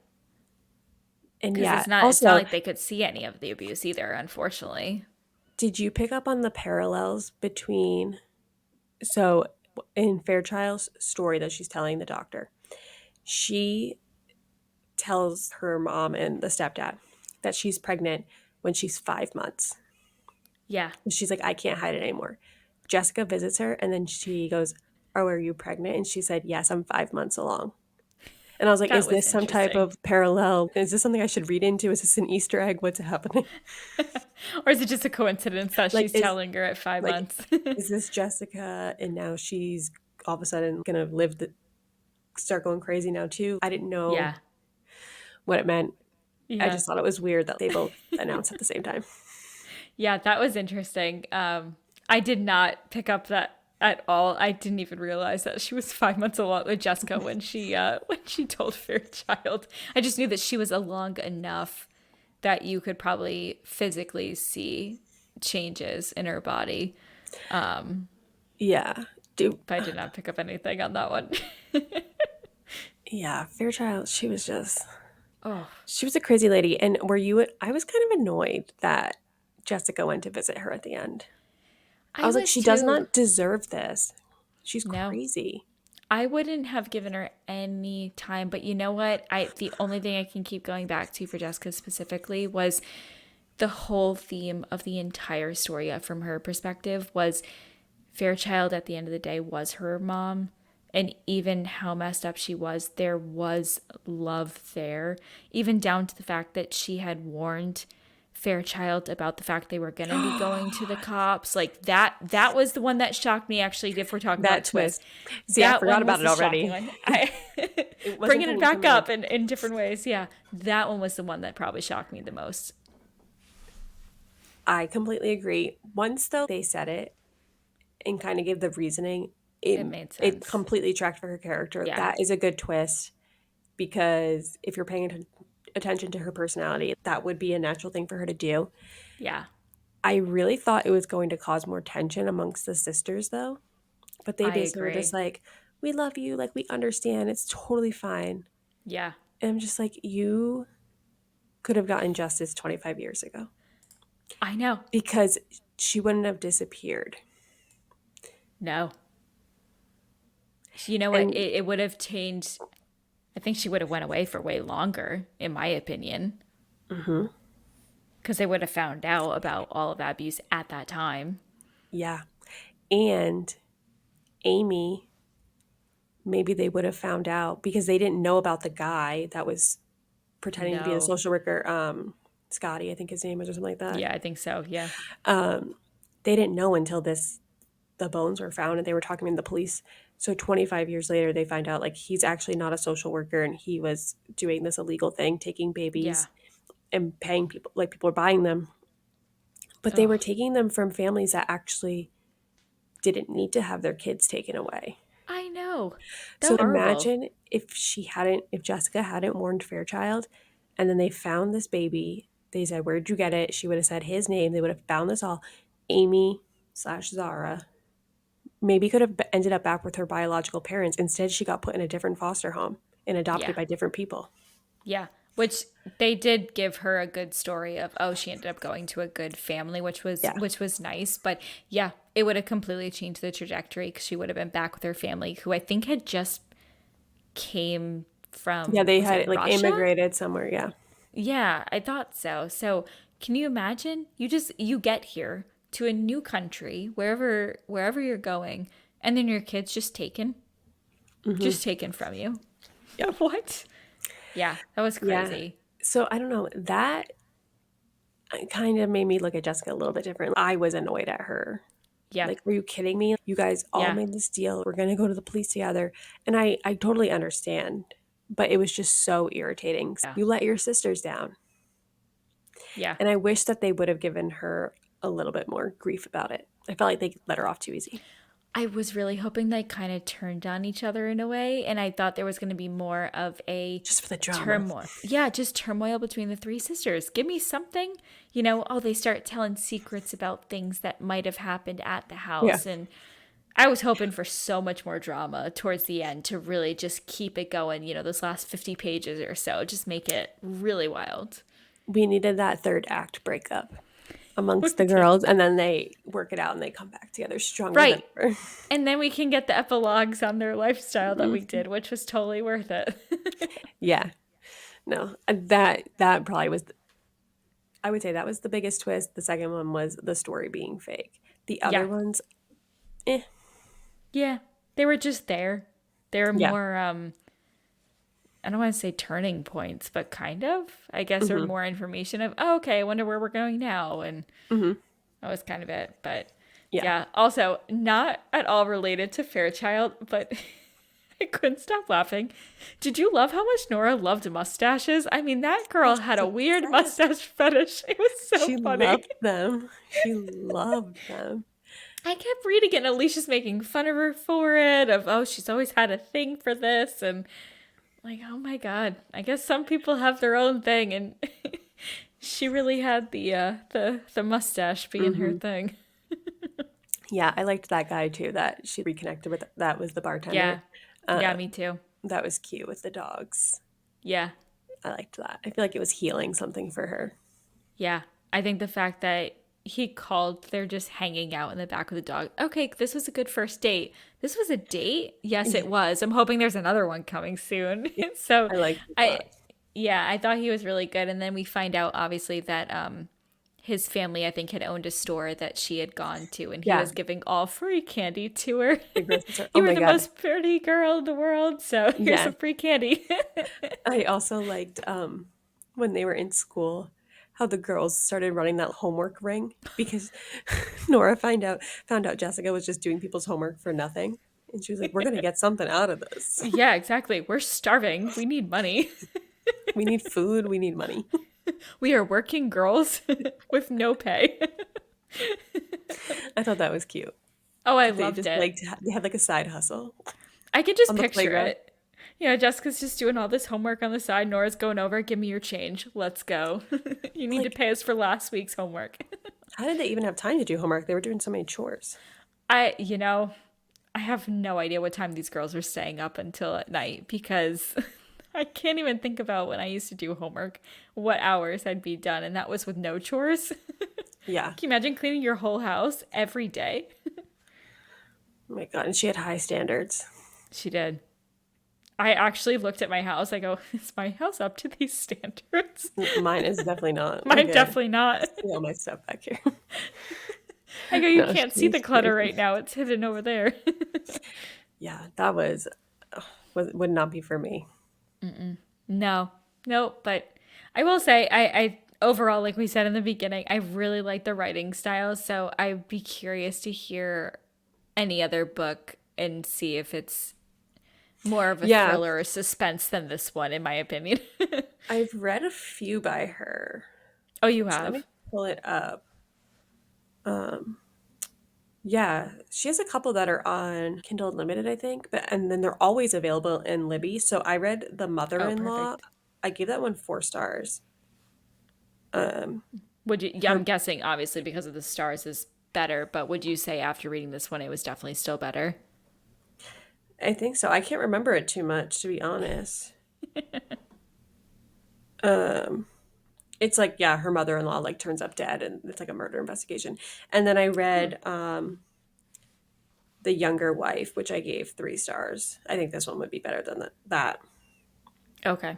[SPEAKER 1] And
[SPEAKER 2] Because
[SPEAKER 1] yeah,
[SPEAKER 2] it's not
[SPEAKER 1] also,
[SPEAKER 2] like they could see any of the abuse either, unfortunately.
[SPEAKER 1] did you pick up on the parallels between, so in Fairchild's story that she's telling the doctor, she tells her mom and the stepdad that she's pregnant when she's 5 months.
[SPEAKER 2] Yeah,
[SPEAKER 1] She's like, I can't hide it anymore. Jessica visits her and then she goes, oh, are you pregnant? And she said, yes, I'm 5 months along. And I was like,
[SPEAKER 2] that
[SPEAKER 1] is
[SPEAKER 2] was
[SPEAKER 1] this some type
[SPEAKER 2] interesting.
[SPEAKER 1] of parallel? Is this something I should read into? Is this an Easter egg? What's happening?
[SPEAKER 2] Or is it just a coincidence that
[SPEAKER 1] Like,
[SPEAKER 2] she's telling her at five
[SPEAKER 1] like,
[SPEAKER 2] months?
[SPEAKER 1] is this Jessica and now she's all of a sudden gonna start going crazy now too? I didn't know
[SPEAKER 2] Yeah,
[SPEAKER 1] what it meant. I
[SPEAKER 2] yeah,
[SPEAKER 1] just thought it was weird that they both announced at the same time.
[SPEAKER 2] yeah. That was interesting. I did not pick up that at all. I didn't even realize that she was 5 months along with Jessica when she told Fairchild. I just knew that she was along enough that you could probably physically see changes in her body.
[SPEAKER 1] Yeah. Dude,
[SPEAKER 2] But I did not pick up anything on that one.
[SPEAKER 1] yeah, Fairchild,
[SPEAKER 2] Oh,
[SPEAKER 1] she was a crazy lady. And I was kind of annoyed that Jessica went to visit her at the end. I
[SPEAKER 2] I
[SPEAKER 1] was like,
[SPEAKER 2] was
[SPEAKER 1] she does
[SPEAKER 2] too.
[SPEAKER 1] not deserve this. She's
[SPEAKER 2] No,
[SPEAKER 1] crazy.
[SPEAKER 2] I wouldn't have given her any time. But you know what? The only thing I can keep going back to for Jessica specifically was the whole theme of the entire story from her perspective was Fairchild at the end of the day was her mom. And even how messed up she was, there was love there. Even down to the fact that she had warned Fairchild about the fact they were going to be going to the cops. Like that was the one that shocked me actually if we're talking about
[SPEAKER 1] That
[SPEAKER 2] twist.
[SPEAKER 1] twist. See, I
[SPEAKER 2] That
[SPEAKER 1] forgot
[SPEAKER 2] one
[SPEAKER 1] about
[SPEAKER 2] was
[SPEAKER 1] it
[SPEAKER 2] the shocking
[SPEAKER 1] already.
[SPEAKER 2] one.
[SPEAKER 1] It wasn't
[SPEAKER 2] Bringing it
[SPEAKER 1] fully
[SPEAKER 2] back
[SPEAKER 1] cemented.
[SPEAKER 2] up in different ways. Yeah. That one was the one that probably shocked me the most.
[SPEAKER 1] I completely agree. Once though they said it and kind of gave the reasoning,
[SPEAKER 2] It made
[SPEAKER 1] it
[SPEAKER 2] sense.
[SPEAKER 1] completely tracked for her character.
[SPEAKER 2] Yeah.
[SPEAKER 1] That is a good twist because if you're paying attention to her personality, that would be a natural thing for her to do.
[SPEAKER 2] Yeah.
[SPEAKER 1] I really thought it was going to cause more tension amongst the sisters though, but they
[SPEAKER 2] I
[SPEAKER 1] basically were just
[SPEAKER 2] agree.
[SPEAKER 1] like, "We love you, like we understand. It's totally fine."
[SPEAKER 2] Yeah.
[SPEAKER 1] And I'm just like, "You could have gotten justice 25 years ago
[SPEAKER 2] I know.
[SPEAKER 1] because she wouldn't have disappeared."
[SPEAKER 2] No. You know what?
[SPEAKER 1] And
[SPEAKER 2] It would have changed. I think she would have went away for way longer, in my opinion,
[SPEAKER 1] mhm,
[SPEAKER 2] because they would have found out about all of that abuse at that time.
[SPEAKER 1] yeah. And Amy maybe they would have found out because they didn't know about the guy that was pretending to be a
[SPEAKER 2] No.
[SPEAKER 1] social worker. Scotty, I think his name was, or something like that.
[SPEAKER 2] Yeah, I think so. Yeah.
[SPEAKER 1] Um, they didn't know until the bones were found and they were talking to the police. So 25 years later, they find out like he's actually not a social worker and he was doing this illegal thing, taking
[SPEAKER 2] Yeah.
[SPEAKER 1] babies and paying people, like people were buying them. But they
[SPEAKER 2] Oh,
[SPEAKER 1] were taking them from families that actually didn't need to have their kids taken away.
[SPEAKER 2] I know. That
[SPEAKER 1] So
[SPEAKER 2] was horrible.
[SPEAKER 1] imagine if Jessica hadn't warned Fairchild and then they found this baby, they said, "Where'd you get it?" She would have said his name. They would have found this all. Amy slash Zara maybe could have ended up back with her biological parents. Instead, she got put in a different foster home and adopted
[SPEAKER 2] Yeah.
[SPEAKER 1] by different people.
[SPEAKER 2] Yeah. Which they did give her a good story of, oh, she ended up going to a good family,
[SPEAKER 1] Yeah.
[SPEAKER 2] which was nice. But yeah, it would have completely changed the trajectory because she would have been back with her family, who I think had just came
[SPEAKER 1] Yeah,
[SPEAKER 2] from,
[SPEAKER 1] they
[SPEAKER 2] was it
[SPEAKER 1] had like
[SPEAKER 2] Russia?
[SPEAKER 1] immigrated somewhere. Yeah.
[SPEAKER 2] Yeah, I thought so. So can you imagine? You get here to a new country, wherever you're going, and then your kid's
[SPEAKER 1] Hmm.
[SPEAKER 2] just taken from you.
[SPEAKER 1] Yeah.
[SPEAKER 2] What? Yeah, that was
[SPEAKER 1] Yeah.
[SPEAKER 2] crazy.
[SPEAKER 1] So I don't know. That kind of made me look at Jessica a little bit different. I was annoyed at her.
[SPEAKER 2] Yeah,
[SPEAKER 1] Like, were you kidding me? You guys all
[SPEAKER 2] yeah,
[SPEAKER 1] made this deal. We're going to go to the police together. And I totally understand. But it was just so irritating.
[SPEAKER 2] yeah,
[SPEAKER 1] You let your sisters down.
[SPEAKER 2] yeah.
[SPEAKER 1] And I wish that they would have given her a little bit more grief about it. I felt like they let her off too easy.
[SPEAKER 2] I was really hoping they kind of turned on each other in a way, and I thought there was going to be more of a
[SPEAKER 1] Just for the drama.
[SPEAKER 2] turmoil. Yeah, just turmoil between the three sisters. Give me something, oh, they start telling secrets about things that might have happened at the
[SPEAKER 1] Yeah.
[SPEAKER 2] house. And I was hoping for so much more drama towards the end to really just keep it going, those last 50 pages or so, just make it really wild.
[SPEAKER 1] We needed that third act breakup amongst the girls. And then they work it out and they come back together stronger than
[SPEAKER 2] Right.
[SPEAKER 1] ever.
[SPEAKER 2] And then we can get the epilogues on their lifestyle that we
[SPEAKER 1] Mhm.
[SPEAKER 2] did, which was totally worth it.
[SPEAKER 1] Yeah. No, that probably was, I would say that was the biggest twist. The second one was the story being fake. The other
[SPEAKER 2] Yeah.
[SPEAKER 1] ones, eh.
[SPEAKER 2] Yeah. They were just there. They were
[SPEAKER 1] Yeah.
[SPEAKER 2] more I don't want to say turning points, but kind of. I guess or
[SPEAKER 1] Hmm.
[SPEAKER 2] more information of, oh, okay, I wonder where we're going now. And
[SPEAKER 1] Hmm.
[SPEAKER 2] that was kind of it. But
[SPEAKER 1] Yeah.
[SPEAKER 2] yeah, also not at all related to Fairchild, but I couldn't stop laughing. Did you love how much Nora loved mustaches? I mean, that girl
[SPEAKER 1] She's
[SPEAKER 2] had a weird
[SPEAKER 1] obsessed.
[SPEAKER 2] mustache fetish. It was so
[SPEAKER 1] She
[SPEAKER 2] funny.
[SPEAKER 1] loved them. She loved them.
[SPEAKER 2] I kept reading it, and Alicia's making fun of her for it, of, oh, she's always had a thing for this. And like, oh my God, I guess some people have their own thing. And she really had the mustache being her
[SPEAKER 1] Hmm.
[SPEAKER 2] thing.
[SPEAKER 1] Yeah, I liked that guy too. That she reconnected with. That was the bartender.
[SPEAKER 2] Yeah. Yeah,
[SPEAKER 1] Uh,
[SPEAKER 2] me too.
[SPEAKER 1] that was cute with the dogs.
[SPEAKER 2] Yeah.
[SPEAKER 1] I liked that. I feel like it was healing something for her.
[SPEAKER 2] Yeah. I think the fact that he called, they're just hanging out in the back of the dog. Okay, this was a good first date. This was a date? Yes,
[SPEAKER 1] Yeah,
[SPEAKER 2] it was. I'm hoping there's another one coming soon.
[SPEAKER 1] yeah,
[SPEAKER 2] So
[SPEAKER 1] I liked it a
[SPEAKER 2] I
[SPEAKER 1] lot.
[SPEAKER 2] yeah, I thought he was really good. And then we find out obviously that his family, I think, had owned a store that she had gone to, and he
[SPEAKER 1] Yeah,
[SPEAKER 2] was giving all free candy to her.
[SPEAKER 1] the grocery store. Oh
[SPEAKER 2] You were
[SPEAKER 1] my
[SPEAKER 2] the
[SPEAKER 1] god.
[SPEAKER 2] most pretty girl in the world, so here's
[SPEAKER 1] Yeah,
[SPEAKER 2] some free candy.
[SPEAKER 1] I also liked when they were in school how the girls started running that homework ring because Nora found out Jessica was just doing people's homework for nothing. And she was like, "We're gonna get something out of this.
[SPEAKER 2] Yeah, exactly. We're starving. We need money.
[SPEAKER 1] We need food, we need money."
[SPEAKER 2] We are working girls with no pay.
[SPEAKER 1] I thought that was cute.
[SPEAKER 2] Oh, I
[SPEAKER 1] They
[SPEAKER 2] loved
[SPEAKER 1] just
[SPEAKER 2] it.
[SPEAKER 1] they had like a side hustle
[SPEAKER 2] I could just
[SPEAKER 1] on the
[SPEAKER 2] picture
[SPEAKER 1] playground.
[SPEAKER 2] it. Jessica's just doing all this homework on the side. Nora's going over. Give me your change. Let's go. You need to
[SPEAKER 1] Like,
[SPEAKER 2] pay us for last week's homework.
[SPEAKER 1] how did they even have time to do homework? They were doing so many chores.
[SPEAKER 2] I, you know, I have no idea what time these girls are staying up until at night because I can't even think about when I used to do homework, what hours I'd be done. And that was with no chores.
[SPEAKER 1] Yeah.
[SPEAKER 2] Can you imagine cleaning your whole house every day?
[SPEAKER 1] Oh my God. And she had high standards.
[SPEAKER 2] She did. I actually looked at my house. I go, is my house up to these standards?
[SPEAKER 1] Mine is definitely not.
[SPEAKER 2] Mine definitely not.
[SPEAKER 1] See all my stuff back here.
[SPEAKER 2] I go, you
[SPEAKER 1] No,
[SPEAKER 2] can't see
[SPEAKER 1] she's
[SPEAKER 2] the clutter
[SPEAKER 1] crazy.
[SPEAKER 2] right now. It's hidden over there.
[SPEAKER 1] Yeah, that was, oh would not be for me.
[SPEAKER 2] No, no, but I will say, I overall, like we said in the beginning, I really like the writing style. So I'd be curious to hear any other book and see if it's more of a
[SPEAKER 1] Yeah,
[SPEAKER 2] thriller or suspense than this one, in my opinion.
[SPEAKER 1] I've read a few by her.
[SPEAKER 2] Oh, you
[SPEAKER 1] So let me
[SPEAKER 2] have?
[SPEAKER 1] pull it up. Um, yeah, she has a couple that are on Kindle Unlimited, I think, but and then they're always available in Libby. So I read The
[SPEAKER 2] Oh,
[SPEAKER 1] Mother-in-Law.
[SPEAKER 2] perfect.
[SPEAKER 1] I gave that one 4 stars. Um,
[SPEAKER 2] Would you? Yeah, I'm
[SPEAKER 1] her,
[SPEAKER 2] guessing, obviously, because of the stars is better. But would you say after reading this one, it was definitely still better?
[SPEAKER 1] I think so. I can't remember it too much, to be honest. Um, it's like, yeah, her mother-in-law like turns up dead, and it's like a murder investigation. And then I
[SPEAKER 2] Oh,
[SPEAKER 1] read The Younger Wife, which I gave 3 stars. I think this one would be better than that.
[SPEAKER 2] okay.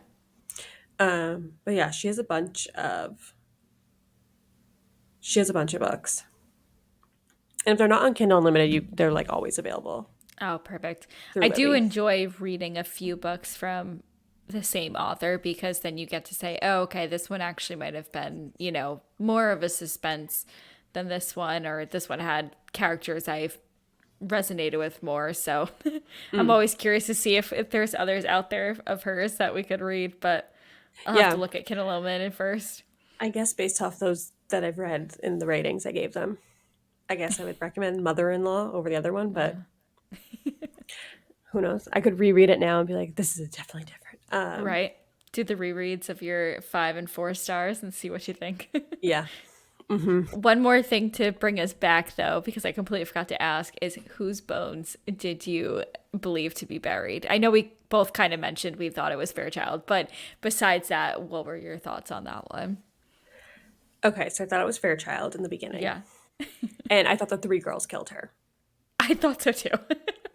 [SPEAKER 1] But yeah, she has a bunch of books. And if they're not on Kindle Unlimited, they're like always available
[SPEAKER 2] Oh, perfect.
[SPEAKER 1] through
[SPEAKER 2] I do
[SPEAKER 1] Libby.
[SPEAKER 2] enjoy reading a few books from the same author because then you get to say, oh, okay, this one actually might have been, more of a suspense than this one, or this one had characters I've resonated with more. So I'm
[SPEAKER 1] Mm.
[SPEAKER 2] always curious to see if there's others out there of hers that we could read, but I'll have to
[SPEAKER 1] Yeah,
[SPEAKER 2] look at Kindle Unlimited first.
[SPEAKER 1] I guess based off those that I've read in the ratings I gave them, I guess I would recommend Mother-in-Law over the other one, but who knows? I could reread it now and be like, this is definitely different.
[SPEAKER 2] Right. Do the rereads of your 5 and 4 stars and see what you think.
[SPEAKER 1] Yeah. Hmm.
[SPEAKER 2] One more thing to bring us back, though, because I completely forgot to ask, is whose bones did you believe to be buried? I know we both kind of mentioned we thought it was Fairchild, but besides that, what were your thoughts on that one?
[SPEAKER 1] Okay, so I thought it was Fairchild in the beginning,
[SPEAKER 2] Yeah,
[SPEAKER 1] and I thought the three girls killed her.
[SPEAKER 2] I thought so too.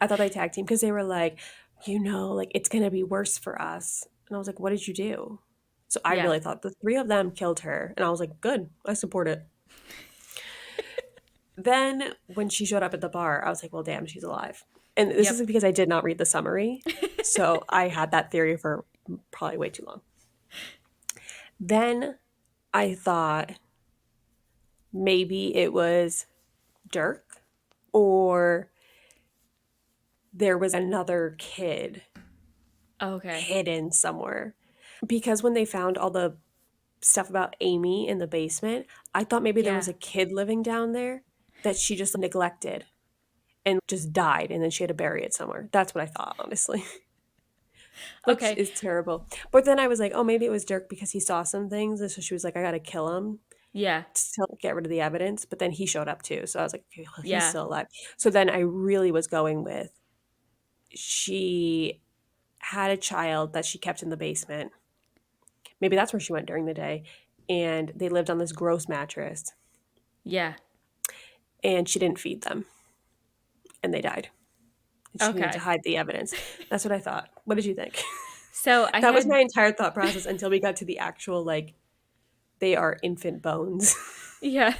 [SPEAKER 1] I thought they tag team because they were like, like it's gonna be worse for us. And I was like, what did you do? So I
[SPEAKER 2] Yeah.
[SPEAKER 1] really thought the three of them killed her, and I was like, good, I support it. Then when she showed up at the bar, I was like, well, damn, she's alive. And this is
[SPEAKER 2] Yep.
[SPEAKER 1] because I did not read the summary, so I had that theory for probably way too long. Then I thought maybe it was Dirk, or there was another kid
[SPEAKER 2] Okay.
[SPEAKER 1] hidden somewhere. Because when they found all the stuff about Amy in the basement, I thought maybe there was
[SPEAKER 2] Yeah.
[SPEAKER 1] a kid living down there that she just neglected and just died, and then she had to bury it somewhere. That's what I thought, honestly, which
[SPEAKER 2] Okay.
[SPEAKER 1] is terrible. But then I was like, oh, maybe it was Dirk because he saw some things, and so she was like, I gotta kill him
[SPEAKER 2] Yeah.
[SPEAKER 1] to get rid of the evidence. But then he showed up too, so I was like, okay, well, he's
[SPEAKER 2] Yeah.
[SPEAKER 1] still alive. So then I really was going with she had a child that she kept in the basement. Maybe that's where she went during the day. And they lived on this gross mattress,
[SPEAKER 2] Yeah.
[SPEAKER 1] and she didn't feed them, and they died. And she needed to
[SPEAKER 2] Okay.
[SPEAKER 1] hide the evidence. That's what I thought. What did you think?
[SPEAKER 2] So I
[SPEAKER 1] That was
[SPEAKER 2] had,
[SPEAKER 1] my entire thought process until we got to the actual, like, they are infant bones.
[SPEAKER 2] yeah.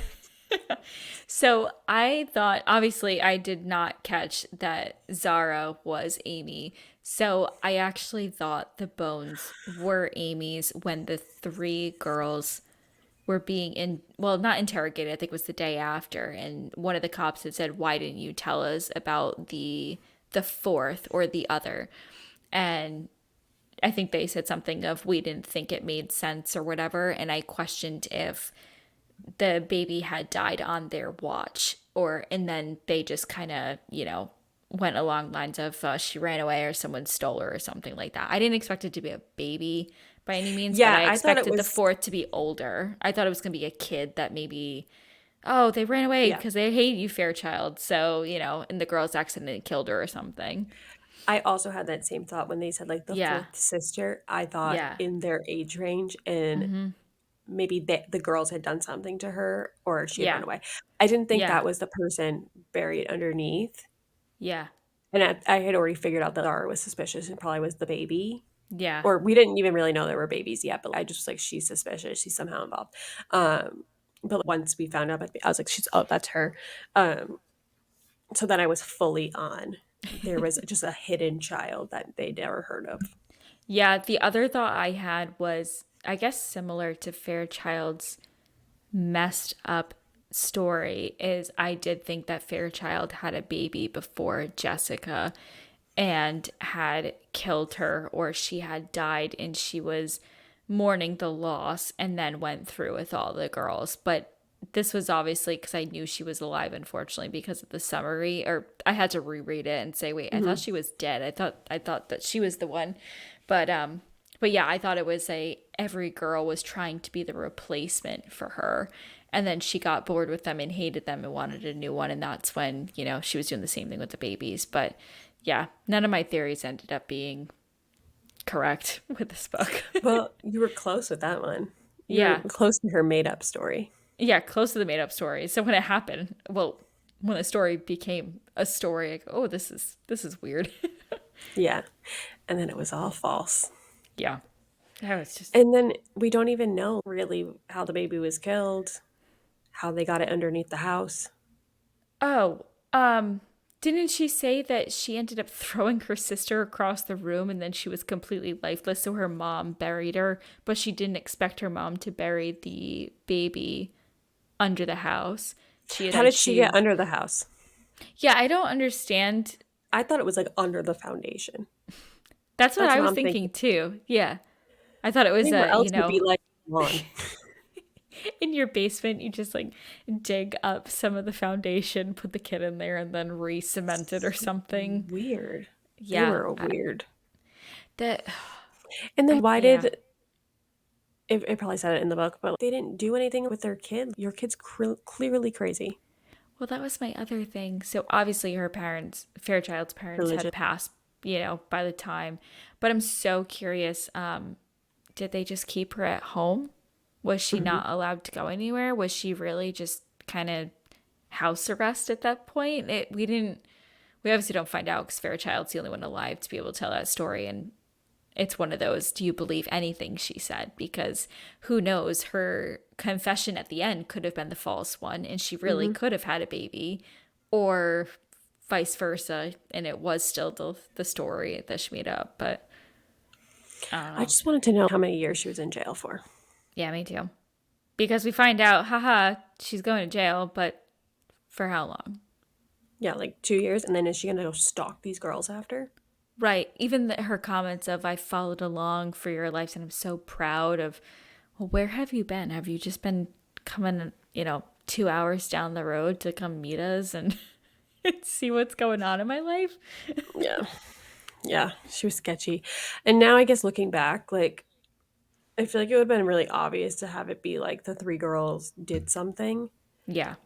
[SPEAKER 2] So I thought, obviously, I did not catch that Zara was Amy. So I actually thought the bones were Amy's when the three girls were being well, not interrogated. I think it was the day after, and one of the cops had said, "Why didn't you tell us about the fourth or the other?" And I think they said something of, "We didn't think it made sense," or whatever. And I questioned if the baby had died on their watch, or and then they just kind of went along lines of, she ran away or someone stole her or something like that. I didn't expect it to be a baby by any means, but
[SPEAKER 1] Yeah,
[SPEAKER 2] I
[SPEAKER 1] I thought it
[SPEAKER 2] expected the
[SPEAKER 1] was,
[SPEAKER 2] fourth to be older. I thought it was going to be a kid that maybe, oh, they ran away
[SPEAKER 1] yeah.
[SPEAKER 2] because they hate you, Fairchild, so and the girls accidentally killed her or something.
[SPEAKER 1] I also had that same thought when they said, like, the
[SPEAKER 2] Yeah.
[SPEAKER 1] fourth sister. I thought
[SPEAKER 2] Yeah.
[SPEAKER 1] in their age range, and maybe the girls had done something to her or she had run
[SPEAKER 2] Yeah.
[SPEAKER 1] away. I didn't think
[SPEAKER 2] Yeah.
[SPEAKER 1] that was the person buried underneath.
[SPEAKER 2] Yeah.
[SPEAKER 1] And I had already figured out that Zara was suspicious and probably was the baby.
[SPEAKER 2] Yeah.
[SPEAKER 1] Or we didn't even really know there were babies yet, but I just was like, she's suspicious. She's somehow involved. But once we found out, I was like, that's her. So then I was fully on. there was just a hidden child that they never heard of.
[SPEAKER 2] Yeah, the other thought I had was, I guess, similar to Fairchild's messed up story is I did think that Fairchild had a baby before Jessica and had killed her, or she had died and she was mourning the loss and then went through with all the girls. But this was obviously because I knew she was alive, unfortunately, because of the summary, or I had to reread it and say, wait, I thought she was dead. I thought that she was the one. But yeah, I thought it was every girl was trying to be the replacement for her. And then she got bored with them and hated them and wanted a new one. And that's when, she was doing the same thing with the babies. But yeah, none of my theories ended up being correct with this book.
[SPEAKER 1] Well, you were close with that one. You were
[SPEAKER 2] Yeah.
[SPEAKER 1] close to her made up story.
[SPEAKER 2] Yeah, close to the made up story. So when it happened, well, when the story became a story, I go, oh, this is weird.
[SPEAKER 1] Yeah. And then it was all false.
[SPEAKER 2] Yeah. That was just
[SPEAKER 1] And then we don't even know really how the baby was killed, how they got it underneath the house.
[SPEAKER 2] Oh, didn't she say that she ended up throwing her sister across the room and then she was completely lifeless, so her mom buried her, but she didn't expect her mom to bury the baby under the house.
[SPEAKER 1] How did she get under the house?
[SPEAKER 2] Yeah, I don't understand.
[SPEAKER 1] I thought it was like under the foundation.
[SPEAKER 2] That's what
[SPEAKER 1] That's
[SPEAKER 2] I
[SPEAKER 1] what
[SPEAKER 2] was
[SPEAKER 1] I'm thinking.
[SPEAKER 2] thinking too. Yeah. I thought it was
[SPEAKER 1] Anywhere else would be like lawn.
[SPEAKER 2] in your basement, you just like dig up some of the foundation, put the kid in there, and then re-cement it or something.
[SPEAKER 1] Weird. They
[SPEAKER 2] Yeah,
[SPEAKER 1] were weird.
[SPEAKER 2] that
[SPEAKER 1] And then why
[SPEAKER 2] yeah.
[SPEAKER 1] did it probably said it in the book, but they didn't do anything with their kid? Your kid's clearly crazy.
[SPEAKER 2] Well, that was my other thing. So obviously, her parents, Fairchild's parents,
[SPEAKER 1] Religion.
[SPEAKER 2] had passed, by the time. But I'm so curious. Did they just keep her at home? Was she not allowed to go anywhere? Was she really just kind of house arrest at that point? We obviously don't find out because Fairchild's the only one alive to be able to tell that story. And it's one of those, do you believe anything she said? Because who knows, her confession at the end could have been the false one and she really
[SPEAKER 1] Mm-hmm.
[SPEAKER 2] could have had a baby, or vice versa. And it was still the story that she made up. But I don't
[SPEAKER 1] I
[SPEAKER 2] know.
[SPEAKER 1] just wanted to know how many years she was in jail for.
[SPEAKER 2] Yeah, me too. Because we find out, haha, she's going to jail, but for how long?
[SPEAKER 1] Yeah, like 2 years. And then is she going to go stalk these girls after?
[SPEAKER 2] Right. Even her comments of, I followed along for your life and I'm so proud of, well, where have you been? Have you just been coming, 2 hours down the road to come meet us and see what's going on in my life?
[SPEAKER 1] Yeah. Yeah, she was sketchy. And now I guess looking back, like, I feel like it would have been really obvious to have it be like the three girls did something
[SPEAKER 2] Yeah.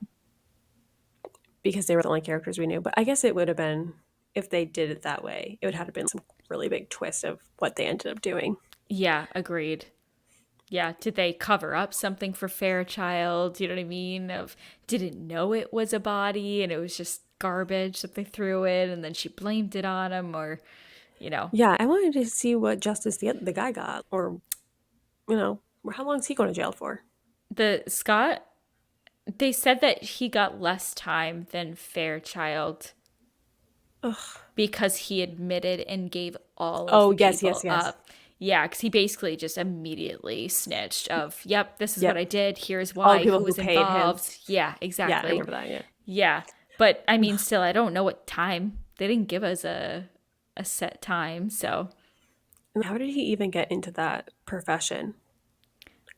[SPEAKER 1] because they were the only characters we knew. But I guess it would have been, if they did it that way, it would have been some really big twist of what they ended up doing.
[SPEAKER 2] Yeah, agreed. Yeah, did they cover up something for Fairchild? You know what I mean? Of didn't know it was a body and it was just garbage that they threw in and then she blamed it on him, or, you know.
[SPEAKER 1] Yeah, I wanted to see what justice the guy got, or, how long is he going to jail for?
[SPEAKER 2] The Scott, they said that he got less time than Fairchild
[SPEAKER 1] Ugh.
[SPEAKER 2] because he admitted and gave all of
[SPEAKER 1] Oh,
[SPEAKER 2] the
[SPEAKER 1] yes,
[SPEAKER 2] people
[SPEAKER 1] yes, yes.
[SPEAKER 2] up. Yeah, because he basically just immediately snitched of, yep, this is what
[SPEAKER 1] Yep.
[SPEAKER 2] I did. Here's
[SPEAKER 1] All the
[SPEAKER 2] why,
[SPEAKER 1] people
[SPEAKER 2] who
[SPEAKER 1] who
[SPEAKER 2] was
[SPEAKER 1] paid him.
[SPEAKER 2] involved. Yeah,
[SPEAKER 1] Yeah, I
[SPEAKER 2] exactly.
[SPEAKER 1] remember that, yeah.
[SPEAKER 2] Yeah. But I mean, still, I don't know what time. They didn't give us a set time. So
[SPEAKER 1] And how did he even get into that profession?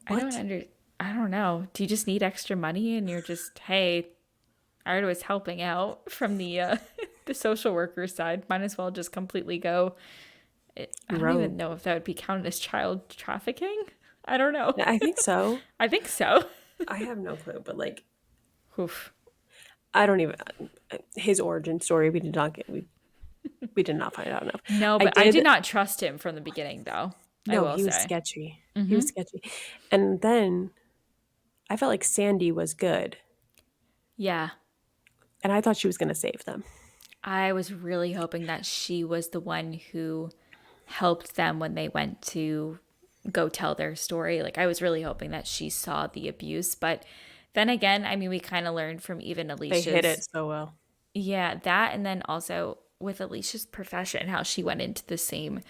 [SPEAKER 2] I don't
[SPEAKER 1] What?
[SPEAKER 2] I don't know. Do you just need extra money and you're just, hey, I was helping out from the the social worker side. Might as well just completely go. I don't even
[SPEAKER 1] Rogue.
[SPEAKER 2] know if that would be counted as child trafficking. I don't know.
[SPEAKER 1] Yeah, I think so.
[SPEAKER 2] I think so.
[SPEAKER 1] I have no clue, but like,
[SPEAKER 2] Oof.
[SPEAKER 1] I don't even his origin story. We did not find out enough.
[SPEAKER 2] No,
[SPEAKER 1] I
[SPEAKER 2] but I did
[SPEAKER 1] did.
[SPEAKER 2] not trust him from the beginning, though. I
[SPEAKER 1] No,
[SPEAKER 2] will
[SPEAKER 1] he was
[SPEAKER 2] say.
[SPEAKER 1] sketchy. He was sketchy, and then I felt like Sandy was good,
[SPEAKER 2] Yeah.
[SPEAKER 1] and I thought she was going to save them.
[SPEAKER 2] I was really hoping that she was the one who helped them when they went to go tell their story. Like, I was really hoping that she saw the abuse. But then again, I mean, we kind of learned from even
[SPEAKER 1] They hit
[SPEAKER 2] Alicia's.
[SPEAKER 1] it so well.
[SPEAKER 2] Yeah, that. And then also, with Alicia's profession, how she went into the same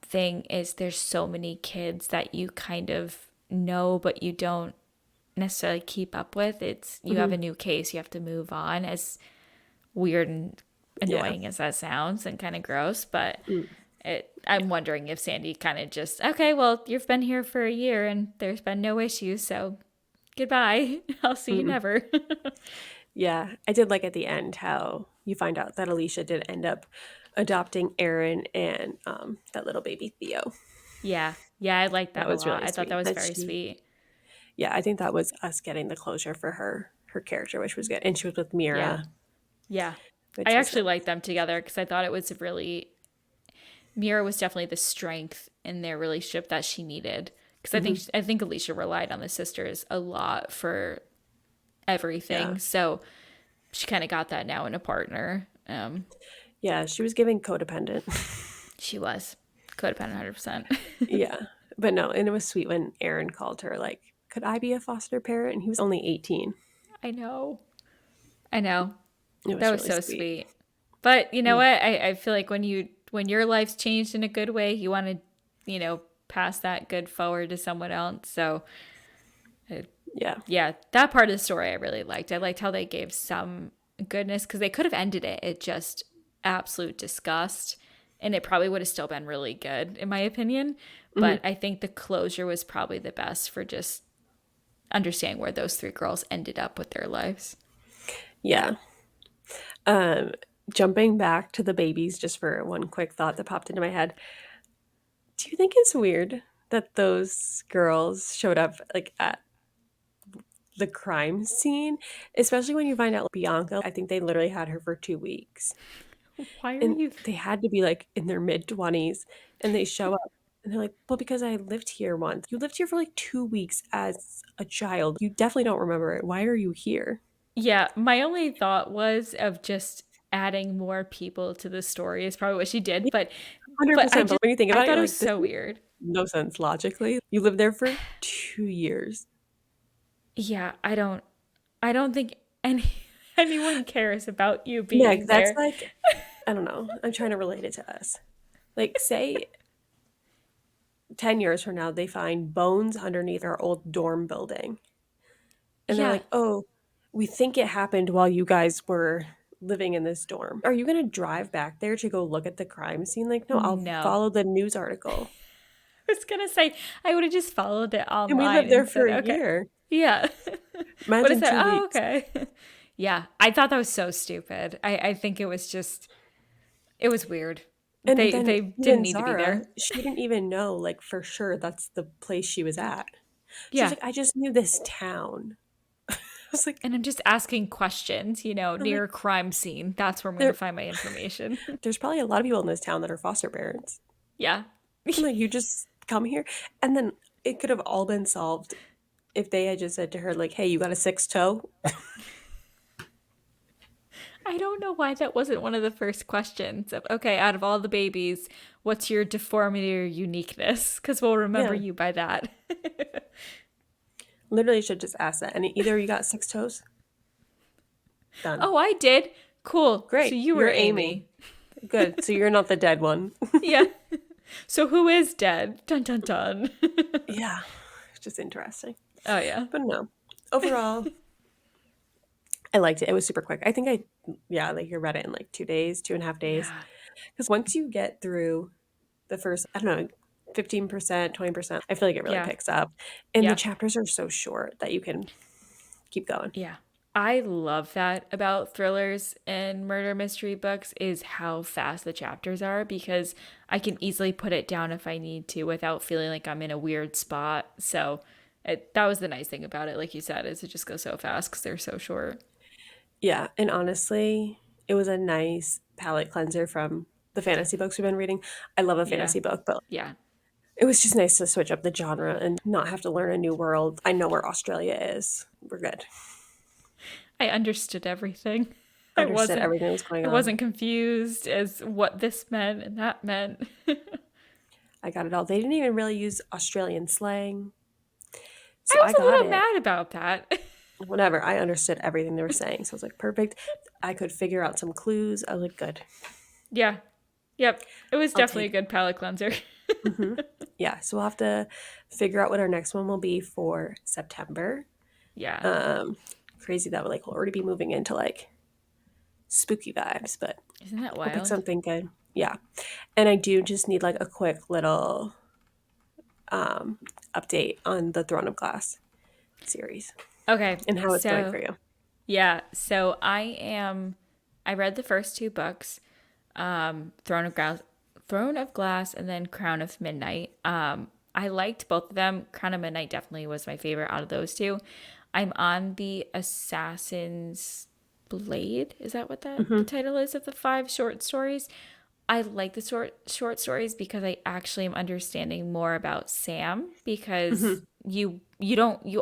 [SPEAKER 2] thing, is there's so many kids that you kind of know, but you don't necessarily keep up with. It's you have
[SPEAKER 1] Hmm.
[SPEAKER 2] a new case, you have to move on, as weird and
[SPEAKER 1] Yeah.
[SPEAKER 2] annoying as that sounds and kind of gross, but
[SPEAKER 1] Mm.
[SPEAKER 2] I'm wondering if Sandy kind of just, okay, well, you've been here for a year and there's been no issues, so goodbye. I'll see you
[SPEAKER 1] Mm-mm.
[SPEAKER 2] never.
[SPEAKER 1] Yeah, I did like at the end how you find out that Alicia did end up adopting Aaron and that little baby Theo.
[SPEAKER 2] Yeah. Yeah, I like
[SPEAKER 1] That
[SPEAKER 2] that a
[SPEAKER 1] was
[SPEAKER 2] lot.
[SPEAKER 1] really
[SPEAKER 2] I thought that
[SPEAKER 1] sweet.
[SPEAKER 2] was
[SPEAKER 1] That
[SPEAKER 2] very
[SPEAKER 1] she,
[SPEAKER 2] sweet.
[SPEAKER 1] yeah, I think that was us getting the closure for her character, which was good. And she was with
[SPEAKER 2] Yeah.
[SPEAKER 1] Mira,
[SPEAKER 2] Yeah. I
[SPEAKER 1] which was
[SPEAKER 2] actually
[SPEAKER 1] nice.
[SPEAKER 2] liked them together because I thought it was really, Mira was definitely the strength in their relationship that she needed. Because
[SPEAKER 1] Hmm.
[SPEAKER 2] I think Alicia relied on the sisters a lot for
[SPEAKER 1] Yeah,
[SPEAKER 2] everything. So she kind of got that now in a partner.
[SPEAKER 1] yeah, she was giving codependent.
[SPEAKER 2] She was codependent 100%.
[SPEAKER 1] Yeah, but no, and it was sweet when Aaron called her like, "Could I be a foster parent?" And he was only 18.
[SPEAKER 2] I know. I know.
[SPEAKER 1] It
[SPEAKER 2] That
[SPEAKER 1] was
[SPEAKER 2] was
[SPEAKER 1] really
[SPEAKER 2] so
[SPEAKER 1] sweet.
[SPEAKER 2] sweet. But you know
[SPEAKER 1] Yeah,
[SPEAKER 2] what? I feel like when your life's changed in a good way, you want to, pass that good forward to someone else. So uh,
[SPEAKER 1] yeah,
[SPEAKER 2] yeah, that part of the story I really liked. I liked how they gave some goodness because they could have ended it at just absolute disgust, and it probably would have still been really good in my opinion.
[SPEAKER 1] hmm,
[SPEAKER 2] But I think the closure was probably the best for just understanding where those three girls ended up with their lives.
[SPEAKER 1] yeah. Um, Jumping back to the babies, just for one quick thought that popped into my head. Do you think it's weird that those girls showed up like at the crime scene, especially when you find out Bianca? I think they literally had her for 2 weeks,
[SPEAKER 2] Why are
[SPEAKER 1] and
[SPEAKER 2] you?
[SPEAKER 1] they had to be like in their mid 20s, and they show up. And they're like, well, because I lived here once. You lived here for like 2 weeks as a child. You definitely don't remember it. Why are you here?
[SPEAKER 2] Yeah, my only thought was of just adding more people to the story is probably what she did,
[SPEAKER 1] Yeah,
[SPEAKER 2] but
[SPEAKER 1] 100%. But when you think
[SPEAKER 2] I
[SPEAKER 1] about it,
[SPEAKER 2] thought
[SPEAKER 1] you're
[SPEAKER 2] it was
[SPEAKER 1] like, this
[SPEAKER 2] so
[SPEAKER 1] makes
[SPEAKER 2] weird.
[SPEAKER 1] no sense logically. You lived there for 2 years.
[SPEAKER 2] Yeah, I don't think any anyone cares about you
[SPEAKER 1] Meg,
[SPEAKER 2] being
[SPEAKER 1] that's
[SPEAKER 2] there.
[SPEAKER 1] like, I don't know. I'm trying to relate it to us. Like, say 10 years from now, they find bones underneath our old dorm building. And they're
[SPEAKER 2] Yeah,
[SPEAKER 1] like, oh, we think it happened while you guys were living in this dorm. Are you going to drive back there to go look at the crime scene? Like, no, I'll
[SPEAKER 2] no.
[SPEAKER 1] follow the news article.
[SPEAKER 2] I was gonna say I would have just followed it
[SPEAKER 1] And we
[SPEAKER 2] online
[SPEAKER 1] lived there
[SPEAKER 2] and
[SPEAKER 1] for
[SPEAKER 2] said,
[SPEAKER 1] a
[SPEAKER 2] okay.
[SPEAKER 1] year.
[SPEAKER 2] Yeah. Would have
[SPEAKER 1] Imagine
[SPEAKER 2] said,
[SPEAKER 1] two
[SPEAKER 2] oh,
[SPEAKER 1] weeks.
[SPEAKER 2] okay. Yeah. I thought that was so stupid. I think it was just it was weird.
[SPEAKER 1] And
[SPEAKER 2] They
[SPEAKER 1] then
[SPEAKER 2] they didn't
[SPEAKER 1] even
[SPEAKER 2] need to be
[SPEAKER 1] Zara,
[SPEAKER 2] there.
[SPEAKER 1] she didn't even know, like, for sure that's the place she was at. She's
[SPEAKER 2] Yeah.
[SPEAKER 1] like, I just knew this town. I was like,
[SPEAKER 2] And I'm just asking questions,
[SPEAKER 1] I'm
[SPEAKER 2] near
[SPEAKER 1] like,
[SPEAKER 2] a crime scene. That's where I'm going to
[SPEAKER 1] there,
[SPEAKER 2] find my information.
[SPEAKER 1] there's probably a lot of people in this town that are foster parents.
[SPEAKER 2] Yeah.
[SPEAKER 1] I'm like, you just come here. And then it could have all been solved if they had just said to her, like, hey, you got a six toe?
[SPEAKER 2] I don't know why that wasn't one of the first questions of, okay, out of all the babies, what's your deformity or uniqueness? Because we'll remember
[SPEAKER 1] Yeah.
[SPEAKER 2] you by that.
[SPEAKER 1] Literally should just ask that. And either you got six toes, done.
[SPEAKER 2] Oh, I did. Cool. So
[SPEAKER 1] Great.
[SPEAKER 2] you were
[SPEAKER 1] You're Amy.
[SPEAKER 2] Amy.
[SPEAKER 1] Good. So you're not the dead one.
[SPEAKER 2] Yeah. So who is dead? Dun dun dun.
[SPEAKER 1] Yeah. It's just interesting.
[SPEAKER 2] Oh, yeah.
[SPEAKER 1] But no. Overall, I liked it. It was super quick. I think yeah, like you read it in like 2 days, 2.5 days.
[SPEAKER 2] Yeah.
[SPEAKER 1] Because once you get through the first, I don't know, 15%, 20%, I feel like it really
[SPEAKER 2] Yeah.
[SPEAKER 1] picks up. And the
[SPEAKER 2] Yeah.
[SPEAKER 1] chapters are so short that you can keep going.
[SPEAKER 2] Yeah. I love that about thrillers and murder mystery books is how fast the chapters are because I can easily put it down if I need to without feeling like I'm in a weird spot. So that was the nice thing about it, like you said, is it just goes so fast because they're so short.
[SPEAKER 1] Yeah. And honestly, it was a nice palate cleanser from the fantasy books we've been reading. I love a
[SPEAKER 2] Yeah.
[SPEAKER 1] fantasy book, but
[SPEAKER 2] Yeah.
[SPEAKER 1] it was just nice to switch up the genre and not have to learn a new world. I know where Australia is. We're good.
[SPEAKER 2] I understood everything. I
[SPEAKER 1] Understood
[SPEAKER 2] wasn't
[SPEAKER 1] everything that was going
[SPEAKER 2] I
[SPEAKER 1] on.
[SPEAKER 2] wasn't confused as what this meant and that meant.
[SPEAKER 1] I got it all. They didn't even really use Australian slang. So
[SPEAKER 2] I was
[SPEAKER 1] I
[SPEAKER 2] a
[SPEAKER 1] got
[SPEAKER 2] little
[SPEAKER 1] it.
[SPEAKER 2] mad about that.
[SPEAKER 1] whatever. I understood everything they were saying. So I was like, perfect. I could figure out some clues. I was like, good.
[SPEAKER 2] Yeah. Yep. It was
[SPEAKER 1] I'll
[SPEAKER 2] definitely a
[SPEAKER 1] take
[SPEAKER 2] good palate cleanser.
[SPEAKER 1] it. Yeah. So we'll have to figure out what our next one will be for September.
[SPEAKER 2] Yeah.
[SPEAKER 1] Um, Crazy that we'll already be moving into like spooky vibes, but
[SPEAKER 2] Isn't that
[SPEAKER 1] we'll pick
[SPEAKER 2] wild?
[SPEAKER 1] something good. Yeah. And I do just need like a quick little update on the Throne of Glass series
[SPEAKER 2] Okay.
[SPEAKER 1] and how it's going
[SPEAKER 2] So,
[SPEAKER 1] for you.
[SPEAKER 2] yeah. So I read the first two books, Throne of Glass, and then Crown of Midnight. I liked both of them. Crown of Midnight definitely was my favorite out of those two. I'm on the Assassin's Blade. Is that what the
[SPEAKER 1] Hmm.
[SPEAKER 2] title is of the five short stories? I like the short stories because I actually am understanding more about Sam because
[SPEAKER 1] Hmm.
[SPEAKER 2] you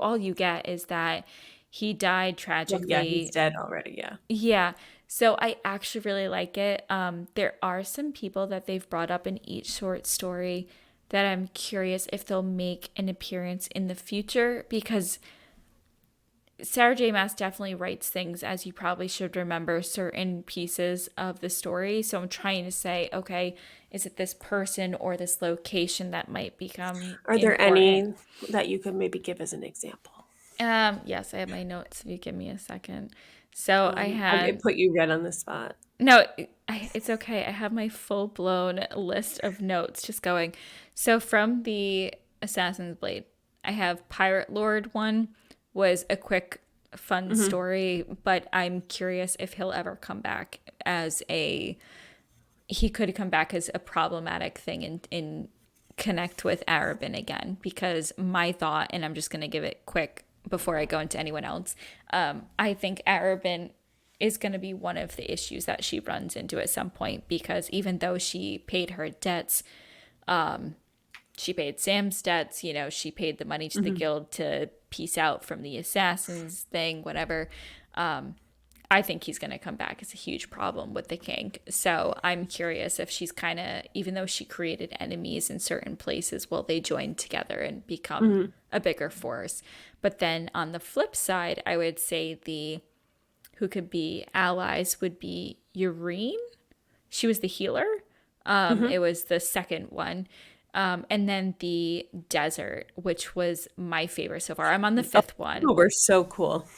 [SPEAKER 2] all you get is that he died
[SPEAKER 1] Well, yeah, he's
[SPEAKER 2] tragically.
[SPEAKER 1] dead already. Yeah.
[SPEAKER 2] Yeah. So I actually really like it. There are some people that they've brought up in each short story that I'm curious if they'll make an appearance in the future because Sarah J. Maas definitely writes things, as you probably should remember, certain pieces of the story. So I'm trying to say, okay, is it this person or this location that might become
[SPEAKER 1] Are there
[SPEAKER 2] important?
[SPEAKER 1] any that you could maybe give as an example?
[SPEAKER 2] Yes, I have my notes. If you give me a second. So I
[SPEAKER 1] It
[SPEAKER 2] had
[SPEAKER 1] put you right on the spot.
[SPEAKER 2] no, it's okay. I have my full blown list of notes just going. So from the Assassin's Blade, I have Pirate Lord one was a quick, fun
[SPEAKER 1] Hmm.
[SPEAKER 2] story, but I'm curious if he'll ever come back as a. He could come back as a problematic thing in connect with Arabin again because my thought, and I'm just gonna give it quick before I go into anyone else. I think Arabin is going to be one of the issues that she runs into at some point because even though she paid her debts, she paid Sam's debts, she paid the money to the
[SPEAKER 1] Hmm.
[SPEAKER 2] guild to peace out from the assassins thing, whatever. I think he's going to come back as a huge problem with the king. So I'm curious if she's kind of, even though she created enemies in certain places, will they join together and become
[SPEAKER 1] Hmm.
[SPEAKER 2] a bigger force? But then on the flip side, I would say the who could be allies would be Urine. She was the healer.
[SPEAKER 1] Hmm.
[SPEAKER 2] It was the second one. And then the desert, which was my favorite so far. I'm on the fifth one.
[SPEAKER 1] Oh, we're so cool.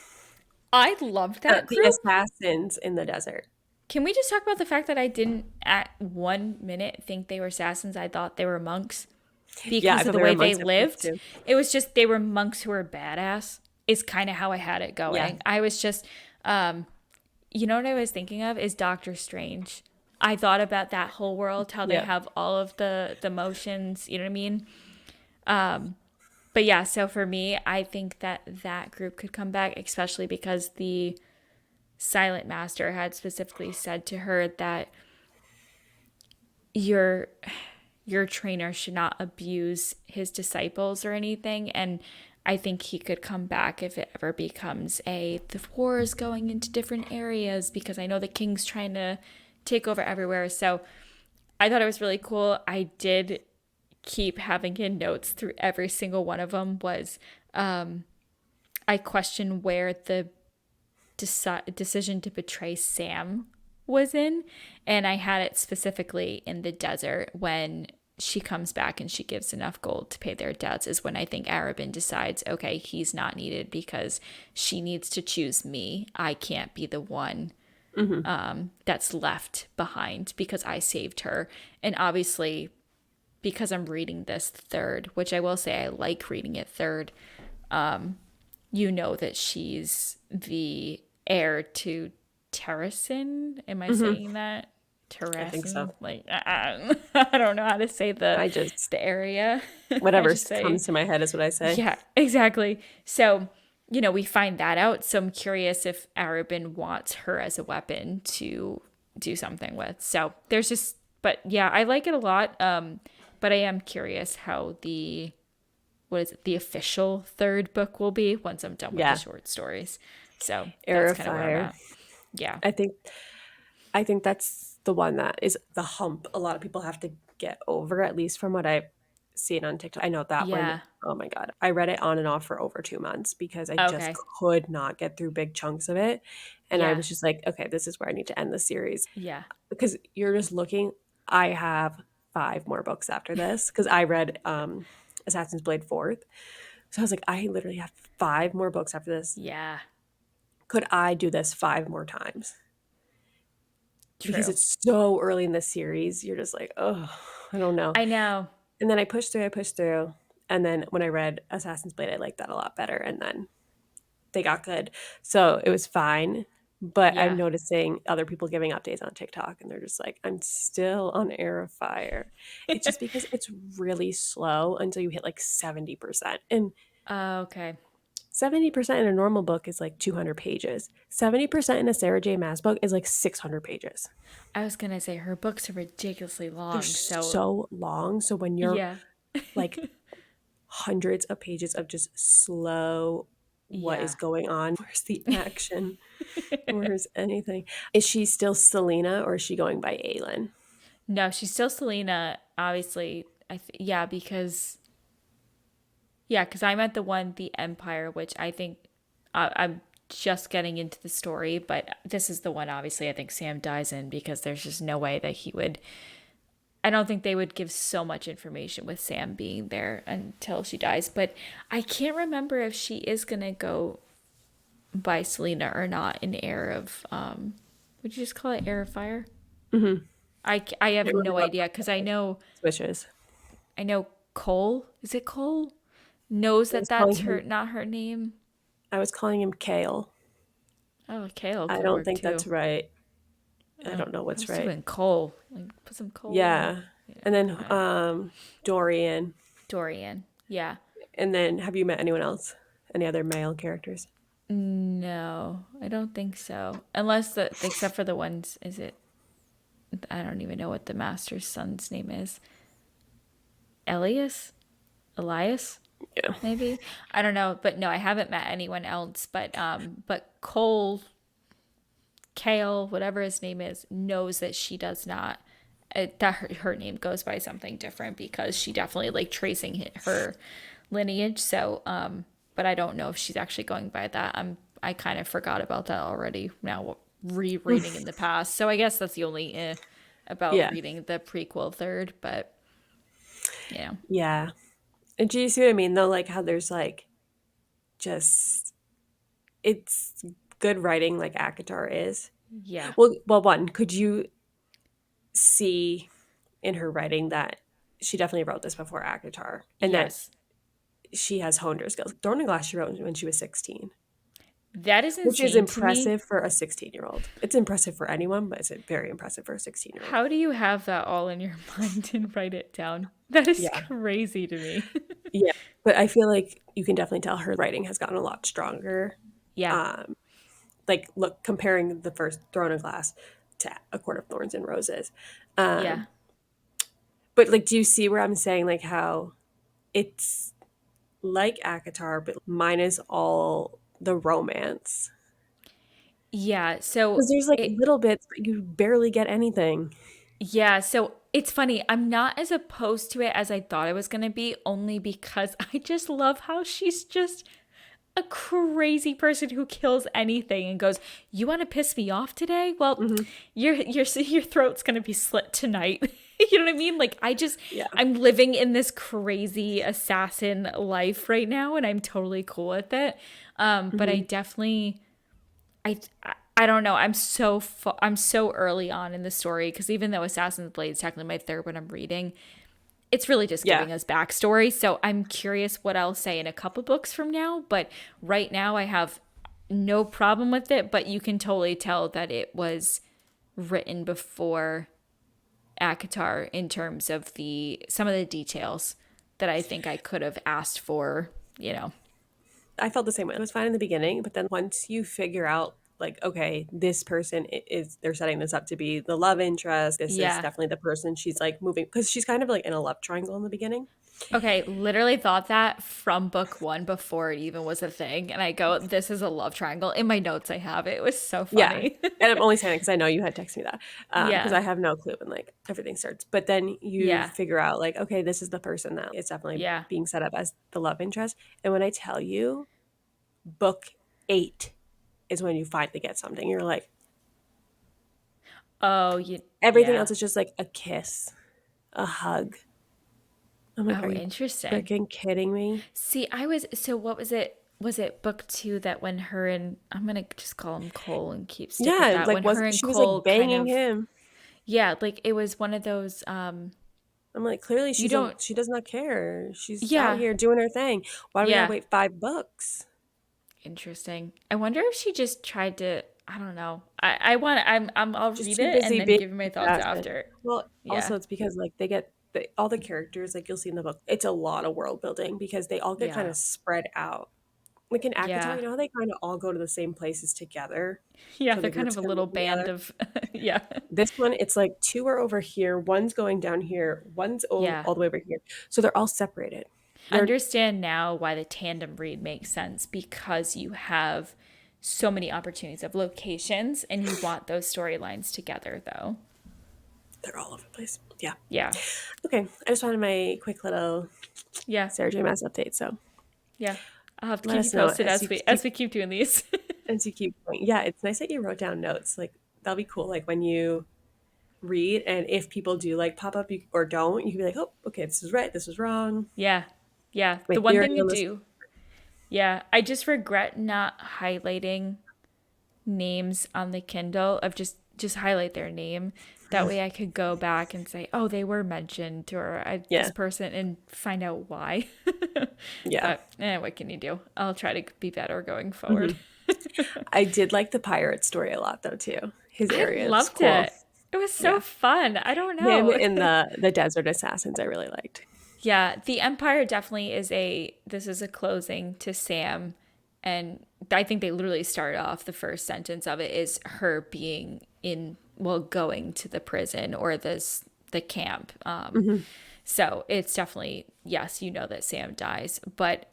[SPEAKER 2] I loved that
[SPEAKER 1] The
[SPEAKER 2] group.
[SPEAKER 1] assassins in the desert.
[SPEAKER 2] Can we just talk about the fact that I didn't at 1 minute think they were assassins? I thought they were monks
[SPEAKER 1] Yeah, I
[SPEAKER 2] because of
[SPEAKER 1] thought
[SPEAKER 2] the
[SPEAKER 1] they were
[SPEAKER 2] way they
[SPEAKER 1] amongst at first
[SPEAKER 2] lived.
[SPEAKER 1] too.
[SPEAKER 2] It was just they were monks who were badass, is kind of how I had it
[SPEAKER 1] Yeah.
[SPEAKER 2] going. I was just, you know what I was thinking of is Doctor Strange. I thought about that whole world, how they
[SPEAKER 1] Yeah.
[SPEAKER 2] have all of the motions, you know what I mean? But yeah, so for me, I think that that group could come back, especially because the Silent Master had specifically said to her that your your trainer should not abuse his disciples or anything, and I think he could come back if it ever becomes the war is going into different areas because I know the king's trying to take over everywhere. So I thought it was really cool. I did keep having in notes through every single one of them was I question where the decision to betray Sam was in. And I had it specifically in the desert when she comes back and she gives enough gold to pay their debts, is when I think Arabin decides, okay, he's not needed because she needs to choose me. I can't be the one
[SPEAKER 1] Hmm.
[SPEAKER 2] that's left behind because I saved her. And obviously, because I'm reading this third, which I will say I like reading it third, that she's the heir to Terrasin. Am I
[SPEAKER 1] Hmm.
[SPEAKER 2] saying that?
[SPEAKER 1] I think so.
[SPEAKER 2] Terrasin? Like, I don't know how to say
[SPEAKER 1] I just
[SPEAKER 2] the area. I
[SPEAKER 1] whatever
[SPEAKER 2] just say,
[SPEAKER 1] comes to my head is what I say.
[SPEAKER 2] yeah, exactly. So, we find that out. So I'm curious if Arabin wants her as a weapon to do something with. So there's just, but yeah, I like it a lot. But I am curious how what is it, the official third book will be once I'm done with the
[SPEAKER 1] Yeah.
[SPEAKER 2] short stories. So
[SPEAKER 1] Air
[SPEAKER 2] that's
[SPEAKER 1] of
[SPEAKER 2] kind of where I'm
[SPEAKER 1] Fire.
[SPEAKER 2] at. Yeah.
[SPEAKER 1] I think I think that's the one that is the hump a lot of people have to get over, at least from what I've seen on TikTok. I know that one.
[SPEAKER 2] Yeah.
[SPEAKER 1] Oh my God. I read it on and off for over 2 months because I just
[SPEAKER 2] Okay.
[SPEAKER 1] could not get through big chunks of it. And I
[SPEAKER 2] Yeah.
[SPEAKER 1] was just like, okay, this is where I need to end the series
[SPEAKER 2] Yeah.
[SPEAKER 1] because you're just looking. I have 5 more books after this because I read Assassin's Blade Fourth. So I was like, I literally have 5 more books after this.
[SPEAKER 2] Yeah.
[SPEAKER 1] Could I do this 5 more times? Because
[SPEAKER 2] True.
[SPEAKER 1] it's so early in the series, you're just like, oh, I don't know.
[SPEAKER 2] I know.
[SPEAKER 1] And then I pushed through. And then when I read Assassin's Blade, I liked that a lot better. And then they got good. So it was fine. But I'm
[SPEAKER 2] Yeah.
[SPEAKER 1] noticing other people giving updates on TikTok and they're just like, I'm still on Air of Fire. It's just because it's really slow until you hit like 70%. And
[SPEAKER 2] Okay.
[SPEAKER 1] 70% in a normal book is like 200 pages. 70% in a Sarah J. Maas book is like 600 pages.
[SPEAKER 2] I was gonna say her books are ridiculously
[SPEAKER 1] They're
[SPEAKER 2] long, so
[SPEAKER 1] so long. So when you're
[SPEAKER 2] yeah.
[SPEAKER 1] like hundreds of pages of just slow, what is
[SPEAKER 2] Yeah.
[SPEAKER 1] going on? Where's the action? Where's anything? Is she still Selena or is she going by Aelin?
[SPEAKER 2] No, she's still Selena, obviously. Yeah, because I'm at the one, the Empire, which I think I'm just getting into the story, but this is the one, obviously, I think Sam dies in because there's just no way that he would. I don't think they would give so much information with Sam being there until she dies. But I can't remember if she is gonna go by Selena or not in Air of would you just call it Air of Fire?
[SPEAKER 1] Mm-hmm.
[SPEAKER 2] I have
[SPEAKER 1] Can't
[SPEAKER 2] no
[SPEAKER 1] remember what
[SPEAKER 2] idea because
[SPEAKER 1] switches.
[SPEAKER 2] I know Cole, is it Cole, knows
[SPEAKER 1] I
[SPEAKER 2] that
[SPEAKER 1] was calling
[SPEAKER 2] that's her,
[SPEAKER 1] him.
[SPEAKER 2] not her name.
[SPEAKER 1] I was calling him Kale.
[SPEAKER 2] Oh, Kale
[SPEAKER 1] I
[SPEAKER 2] could
[SPEAKER 1] don't
[SPEAKER 2] work
[SPEAKER 1] think
[SPEAKER 2] too.
[SPEAKER 1] that's right. I
[SPEAKER 2] Oh,
[SPEAKER 1] don't know
[SPEAKER 2] I
[SPEAKER 1] what's
[SPEAKER 2] was
[SPEAKER 1] right.
[SPEAKER 2] doing Cole. Like put some Cole in.
[SPEAKER 1] Yeah.
[SPEAKER 2] Yeah,
[SPEAKER 1] And then
[SPEAKER 2] I don't know.
[SPEAKER 1] Dorian.
[SPEAKER 2] Dorian. Yeah.
[SPEAKER 1] And then have you met anyone else? Any other male characters?
[SPEAKER 2] No, I don't think so. Unless except for the ones, is it? I don't even know what the master's son's name is. Elias, Elias,
[SPEAKER 1] Yeah.
[SPEAKER 2] maybe. I don't know, but no, I haven't met anyone else. But Cole, Kale, whatever his name is, knows that she does not. That her name goes by something different because she definitely like tracing her lineage. So, but I don't know if she's actually going by that. I kind of forgot about that already. Now rereading in the past, so I guess that's the only about
[SPEAKER 1] Yeah.
[SPEAKER 2] reading the prequel third. But you know,
[SPEAKER 1] Yeah. And do you see what I mean though? Like how there's like just it's good writing like Akatar is.
[SPEAKER 2] yeah,
[SPEAKER 1] Well, one, could you see in her writing that she definitely wrote this before Akatar and that
[SPEAKER 2] yes,
[SPEAKER 1] she has honed her skills. Thorn and Glass she wrote when she was 16,
[SPEAKER 2] that is
[SPEAKER 1] which is
[SPEAKER 2] insane to me.
[SPEAKER 1] impressive for a 16-year-old. It's impressive for anyone, but it's very impressive for a 16-year-old.
[SPEAKER 2] How do you have that all in your mind and write it down? That is
[SPEAKER 1] Yeah.
[SPEAKER 2] crazy to me.
[SPEAKER 1] Yeah. But I feel like you can definitely tell her writing has gotten a lot stronger.
[SPEAKER 2] Yeah,
[SPEAKER 1] Um, like look comparing the first Throne of Glass to A Court of Thorns and Roses.
[SPEAKER 2] yeah.
[SPEAKER 1] Um, but like, do you see where I'm saying like how it's like Akatar, but minus all the romance?
[SPEAKER 2] Yeah, so
[SPEAKER 1] Because there's like
[SPEAKER 2] it
[SPEAKER 1] little bits, but you barely get anything.
[SPEAKER 2] yeah, so it's funny. I'm not as opposed to it as I thought I was going to be only because I just love how she's just a crazy person who kills anything and goes, "You want to piss me off today? Well,
[SPEAKER 1] Hmm.
[SPEAKER 2] your throat's going to be slit tonight." You know what I mean? Like
[SPEAKER 1] Yeah.
[SPEAKER 2] I'm living in this crazy assassin life right now and I'm totally cool with it. But I
[SPEAKER 1] Hmm.
[SPEAKER 2] definitely I don't know. I'm so early on in the story because even though Assassin's Blade is technically my third one I'm reading, it's really just
[SPEAKER 1] Yeah.
[SPEAKER 2] giving us backstory. So I'm curious what I'll say in a couple books from now. But right now I have no problem with it. But you can totally tell that it was written before Akatar in terms of the some of the details that I think I could have asked for. You know,
[SPEAKER 1] I felt the same way. It was fine in the beginning, but then once you figure out, like, okay, this person is, they're setting this up to be the love interest. This is
[SPEAKER 2] yeah,
[SPEAKER 1] definitely the person she's like moving, because she's kind of like in a love triangle in the beginning.
[SPEAKER 2] Okay, literally thought that from book one before it even was a thing. And I go, this is a love triangle. In my notes, I have it. It was so
[SPEAKER 1] Yeah.
[SPEAKER 2] funny.
[SPEAKER 1] And I'm only saying it because I know you had texted me that, because
[SPEAKER 2] Yeah.
[SPEAKER 1] I have no clue when like everything starts. But then you
[SPEAKER 2] Yeah.
[SPEAKER 1] figure out like, okay, this is the person that it's definitely
[SPEAKER 2] Yeah.
[SPEAKER 1] being set up as the love interest. And when I tell you, book 8 is when you finally get something. You're like,
[SPEAKER 2] Oh,
[SPEAKER 1] everything
[SPEAKER 2] yeah.
[SPEAKER 1] else is just like a kiss, a hug. I'm like, are
[SPEAKER 2] Oh,
[SPEAKER 1] you
[SPEAKER 2] interesting.
[SPEAKER 1] freaking kidding me?
[SPEAKER 2] See, so what was it? Was it book two that when her and I'm gonna just call him Cole and stick with
[SPEAKER 1] Yeah,
[SPEAKER 2] that.
[SPEAKER 1] like
[SPEAKER 2] When her
[SPEAKER 1] was
[SPEAKER 2] and
[SPEAKER 1] she was like
[SPEAKER 2] Cole kind
[SPEAKER 1] banging
[SPEAKER 2] of,
[SPEAKER 1] him.
[SPEAKER 2] yeah, like it was one of those,
[SPEAKER 1] I'm like, clearly
[SPEAKER 2] you don't,
[SPEAKER 1] she does not care. She's out
[SPEAKER 2] yeah,
[SPEAKER 1] here doing her thing. Why do we gotta
[SPEAKER 2] yeah.
[SPEAKER 1] wait 5 books?
[SPEAKER 2] Interesting. I wonder if she just tried to, I don't know. I'll
[SPEAKER 1] Just
[SPEAKER 2] read
[SPEAKER 1] too
[SPEAKER 2] it
[SPEAKER 1] busy
[SPEAKER 2] and then
[SPEAKER 1] being
[SPEAKER 2] give you my thoughts
[SPEAKER 1] invested.
[SPEAKER 2] after.
[SPEAKER 1] Well,
[SPEAKER 2] Yeah.
[SPEAKER 1] also it's because like they get all the characters like you'll see in the book. It's a lot of world building because they all get kind
[SPEAKER 2] Yeah.
[SPEAKER 1] of spread out. Like in Akatar,
[SPEAKER 2] Yeah.
[SPEAKER 1] you know how they kind of all go to the same places together,
[SPEAKER 2] Yeah.
[SPEAKER 1] so the
[SPEAKER 2] They're kind
[SPEAKER 1] groups
[SPEAKER 2] of a
[SPEAKER 1] can
[SPEAKER 2] little
[SPEAKER 1] live
[SPEAKER 2] band
[SPEAKER 1] together.
[SPEAKER 2] of, yeah.
[SPEAKER 1] This one, it's like two are over here, one's going down here, one's
[SPEAKER 2] Yeah.
[SPEAKER 1] all the way over here. So they're all separated. They're
[SPEAKER 2] Understand now why the tandem read makes sense because you have so many opportunities of locations and you want those storylines together though.
[SPEAKER 1] they're all over the place. Yeah.
[SPEAKER 2] Yeah.
[SPEAKER 1] Okay. I just wanted my quick little
[SPEAKER 2] Yeah.
[SPEAKER 1] Sarah J. Maas update. So
[SPEAKER 2] Yeah. I'll have to
[SPEAKER 1] let
[SPEAKER 2] keep you
[SPEAKER 1] us know
[SPEAKER 2] posted as we keep doing these.
[SPEAKER 1] as you keep going. Yeah, it's nice that you wrote down notes. Like that'll be cool. Like when you read, and if people do like pop up or don't, you can be like, oh, okay, this is right, this is wrong.
[SPEAKER 2] Yeah. Yeah.
[SPEAKER 1] My
[SPEAKER 2] The one
[SPEAKER 1] theory
[SPEAKER 2] thing you
[SPEAKER 1] on this.
[SPEAKER 2] do. Yeah. I just regret not highlighting names on the Kindle of just highlight their name. That way I could go back and say, "Oh, they were mentioned," or this
[SPEAKER 1] Yeah,
[SPEAKER 2] person, and find out why.
[SPEAKER 1] yeah.
[SPEAKER 2] But what can you do? I'll try to be better going forward.
[SPEAKER 1] Hmm. I did like the pirate story a lot though too. His
[SPEAKER 2] I
[SPEAKER 1] area is
[SPEAKER 2] loved
[SPEAKER 1] cool.
[SPEAKER 2] it. It was so
[SPEAKER 1] Yeah,
[SPEAKER 2] fun. I don't
[SPEAKER 1] him
[SPEAKER 2] know.
[SPEAKER 1] and the desert assassins I really liked.
[SPEAKER 2] Yeah, the Empire definitely this is a closing to Sam, and I think they literally start off the first sentence of it is her being going to the prison or the camp.
[SPEAKER 1] Hmm.
[SPEAKER 2] So it's definitely, yes, you know that Sam dies, but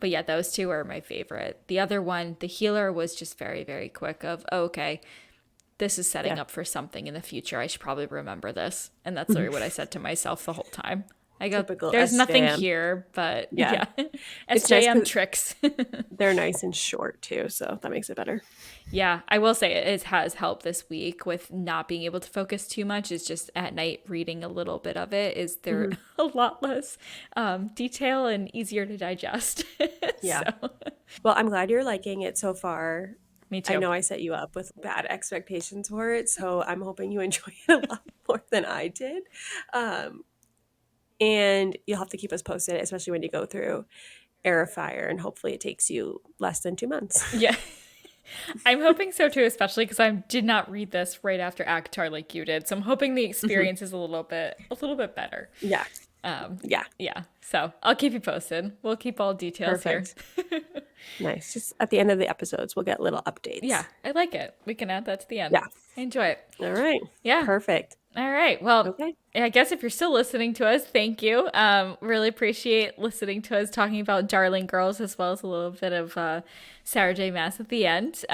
[SPEAKER 2] yeah, those two are my favorite. The other one, the healer, was just very, very quick of, oh, okay, this is setting
[SPEAKER 1] Yeah.
[SPEAKER 2] up for something in the future. I should probably remember this. And that's
[SPEAKER 1] Hmm.
[SPEAKER 2] literally what I said to myself the whole time. I go,
[SPEAKER 1] Typical
[SPEAKER 2] there's nothing
[SPEAKER 1] SJM.
[SPEAKER 2] here, but
[SPEAKER 1] Yeah,
[SPEAKER 2] yeah,
[SPEAKER 1] it's nice
[SPEAKER 2] SJM
[SPEAKER 1] because
[SPEAKER 2] tricks.
[SPEAKER 1] they're nice and short too, so that makes it better.
[SPEAKER 2] Yeah, I will say it has helped this week with not being able to focus too much. Is just at night reading a little bit of it. Is there
[SPEAKER 1] Hmm.
[SPEAKER 2] a lot less detail and easier to digest?
[SPEAKER 1] Yeah.
[SPEAKER 2] So,
[SPEAKER 1] Well, I'm glad you're liking it so far.
[SPEAKER 2] me
[SPEAKER 1] I
[SPEAKER 2] too.
[SPEAKER 1] know I set you up with bad expectations for it, so I'm hoping you enjoy it a lot more than I did. Um, and you'll have to keep us posted, especially when you go through Air of Fire, and hopefully it takes you less than 2 months.
[SPEAKER 2] Yeah, I'm hoping so too, especially because I did not read this right after Akatar like you did. So I'm hoping the
[SPEAKER 1] Mhm.
[SPEAKER 2] experience is a little bit better.
[SPEAKER 1] Yeah,
[SPEAKER 2] Um,
[SPEAKER 1] yeah,
[SPEAKER 2] yeah. So I'll keep you posted. We'll keep all details here.
[SPEAKER 1] perfect. Nice. Just at the end of the episodes, we'll get little updates.
[SPEAKER 2] Yeah, I like it. We can add that to the end.
[SPEAKER 1] Yeah.
[SPEAKER 2] I enjoy it.
[SPEAKER 1] All right.
[SPEAKER 2] Yeah.
[SPEAKER 1] Perfect.
[SPEAKER 2] All right. Well,
[SPEAKER 1] Okay.
[SPEAKER 2] I guess if you're still listening to us, thank you. Really appreciate listening to us talking about Darling Girls as well as a little bit of Sarah J. Mass at the end.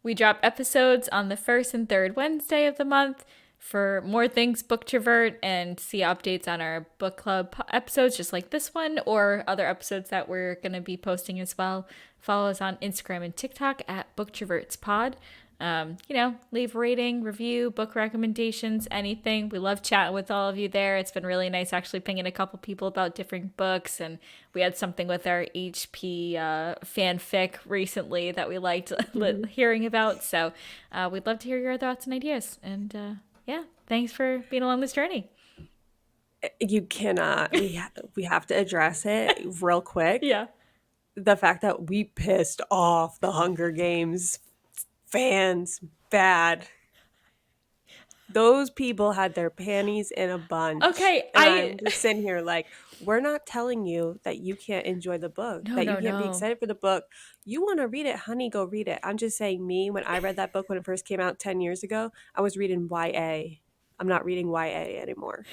[SPEAKER 2] We drop episodes on the first and third Wednesday of the month. For more things, Booktrovert, and see updates on our book club episodes, just like this one, or other episodes that we're going to be posting as well. Follow us on Instagram and TikTok at BooktrovertsPod. Leave a rating, review, book recommendations, anything. We love chatting with all of you there. It's been really nice actually pinging a couple people about different books, and we had something with our HP fanfic recently that we liked
[SPEAKER 1] Mhm.
[SPEAKER 2] hearing about. So we'd love to hear your thoughts and ideas. And yeah, thanks for being along this journey.
[SPEAKER 1] You cannot. We have to address it real quick.
[SPEAKER 2] Yeah.
[SPEAKER 1] The fact that we pissed off the Hunger Games fans bad. Those people had their panties in a bunch.
[SPEAKER 2] Okay,
[SPEAKER 1] And I'm just sitting here like, we're not telling you that you can't enjoy the book,
[SPEAKER 2] no,
[SPEAKER 1] that you
[SPEAKER 2] no,
[SPEAKER 1] can't be
[SPEAKER 2] no.
[SPEAKER 1] excited for the book. You want to read it, honey, go read it. I'm just saying, me, when I read that book when it first came out 10 years ago, I was reading YA. I'm not reading YA anymore.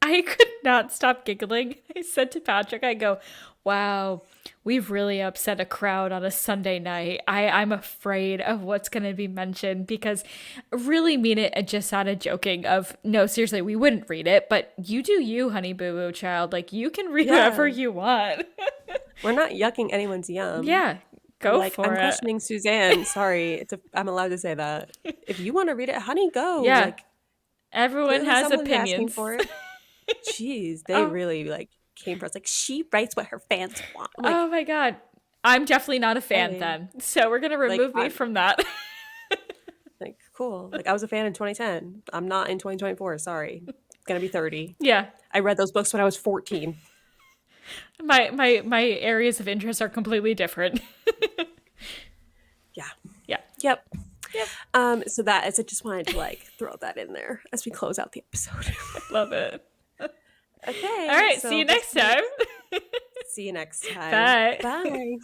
[SPEAKER 2] I could not stop giggling. I said to Patrick, I go, wow, we've really upset a crowd on a Sunday night. I'm afraid of what's going to be mentioned because I really mean it just out of joking of, no, seriously, we wouldn't read it, but you do you, honey boo boo child. Like, you can read whatever
[SPEAKER 1] Yeah.
[SPEAKER 2] you want.
[SPEAKER 1] We're not yucking anyone's yum.
[SPEAKER 2] Yeah, go
[SPEAKER 1] Like,
[SPEAKER 2] for
[SPEAKER 1] I'm
[SPEAKER 2] it.
[SPEAKER 1] questioning Suzanne. Sorry, I'm allowed to say that. If you want to read it, honey, go.
[SPEAKER 2] Yeah,
[SPEAKER 1] Like,
[SPEAKER 2] everyone
[SPEAKER 1] clearly
[SPEAKER 2] has
[SPEAKER 1] someone's asking
[SPEAKER 2] opinions.
[SPEAKER 1] for it. Jeez, they
[SPEAKER 2] Oh,
[SPEAKER 1] really like came for us. Like, she writes what her fans want. I'm like,
[SPEAKER 2] oh my God. I'm definitely not a fan
[SPEAKER 1] hey,
[SPEAKER 2] then. So we're going to
[SPEAKER 1] like,
[SPEAKER 2] remove me
[SPEAKER 1] I'm
[SPEAKER 2] from that.
[SPEAKER 1] like, cool. Like, I was a fan in 2010. I'm not in 2024. Sorry. Gonna be 30.
[SPEAKER 2] Yeah.
[SPEAKER 1] I read those books when I was 14.
[SPEAKER 2] My areas of interest are completely different.
[SPEAKER 1] Yeah.
[SPEAKER 2] Yeah.
[SPEAKER 1] Yep.
[SPEAKER 2] Yep.
[SPEAKER 1] So that is, I just wanted to like throw that in there as we close out the episode.
[SPEAKER 2] Love it.
[SPEAKER 1] Okay.
[SPEAKER 2] All right.
[SPEAKER 1] So
[SPEAKER 2] See you next time.
[SPEAKER 1] see you next time.
[SPEAKER 2] Bye.
[SPEAKER 1] Bye.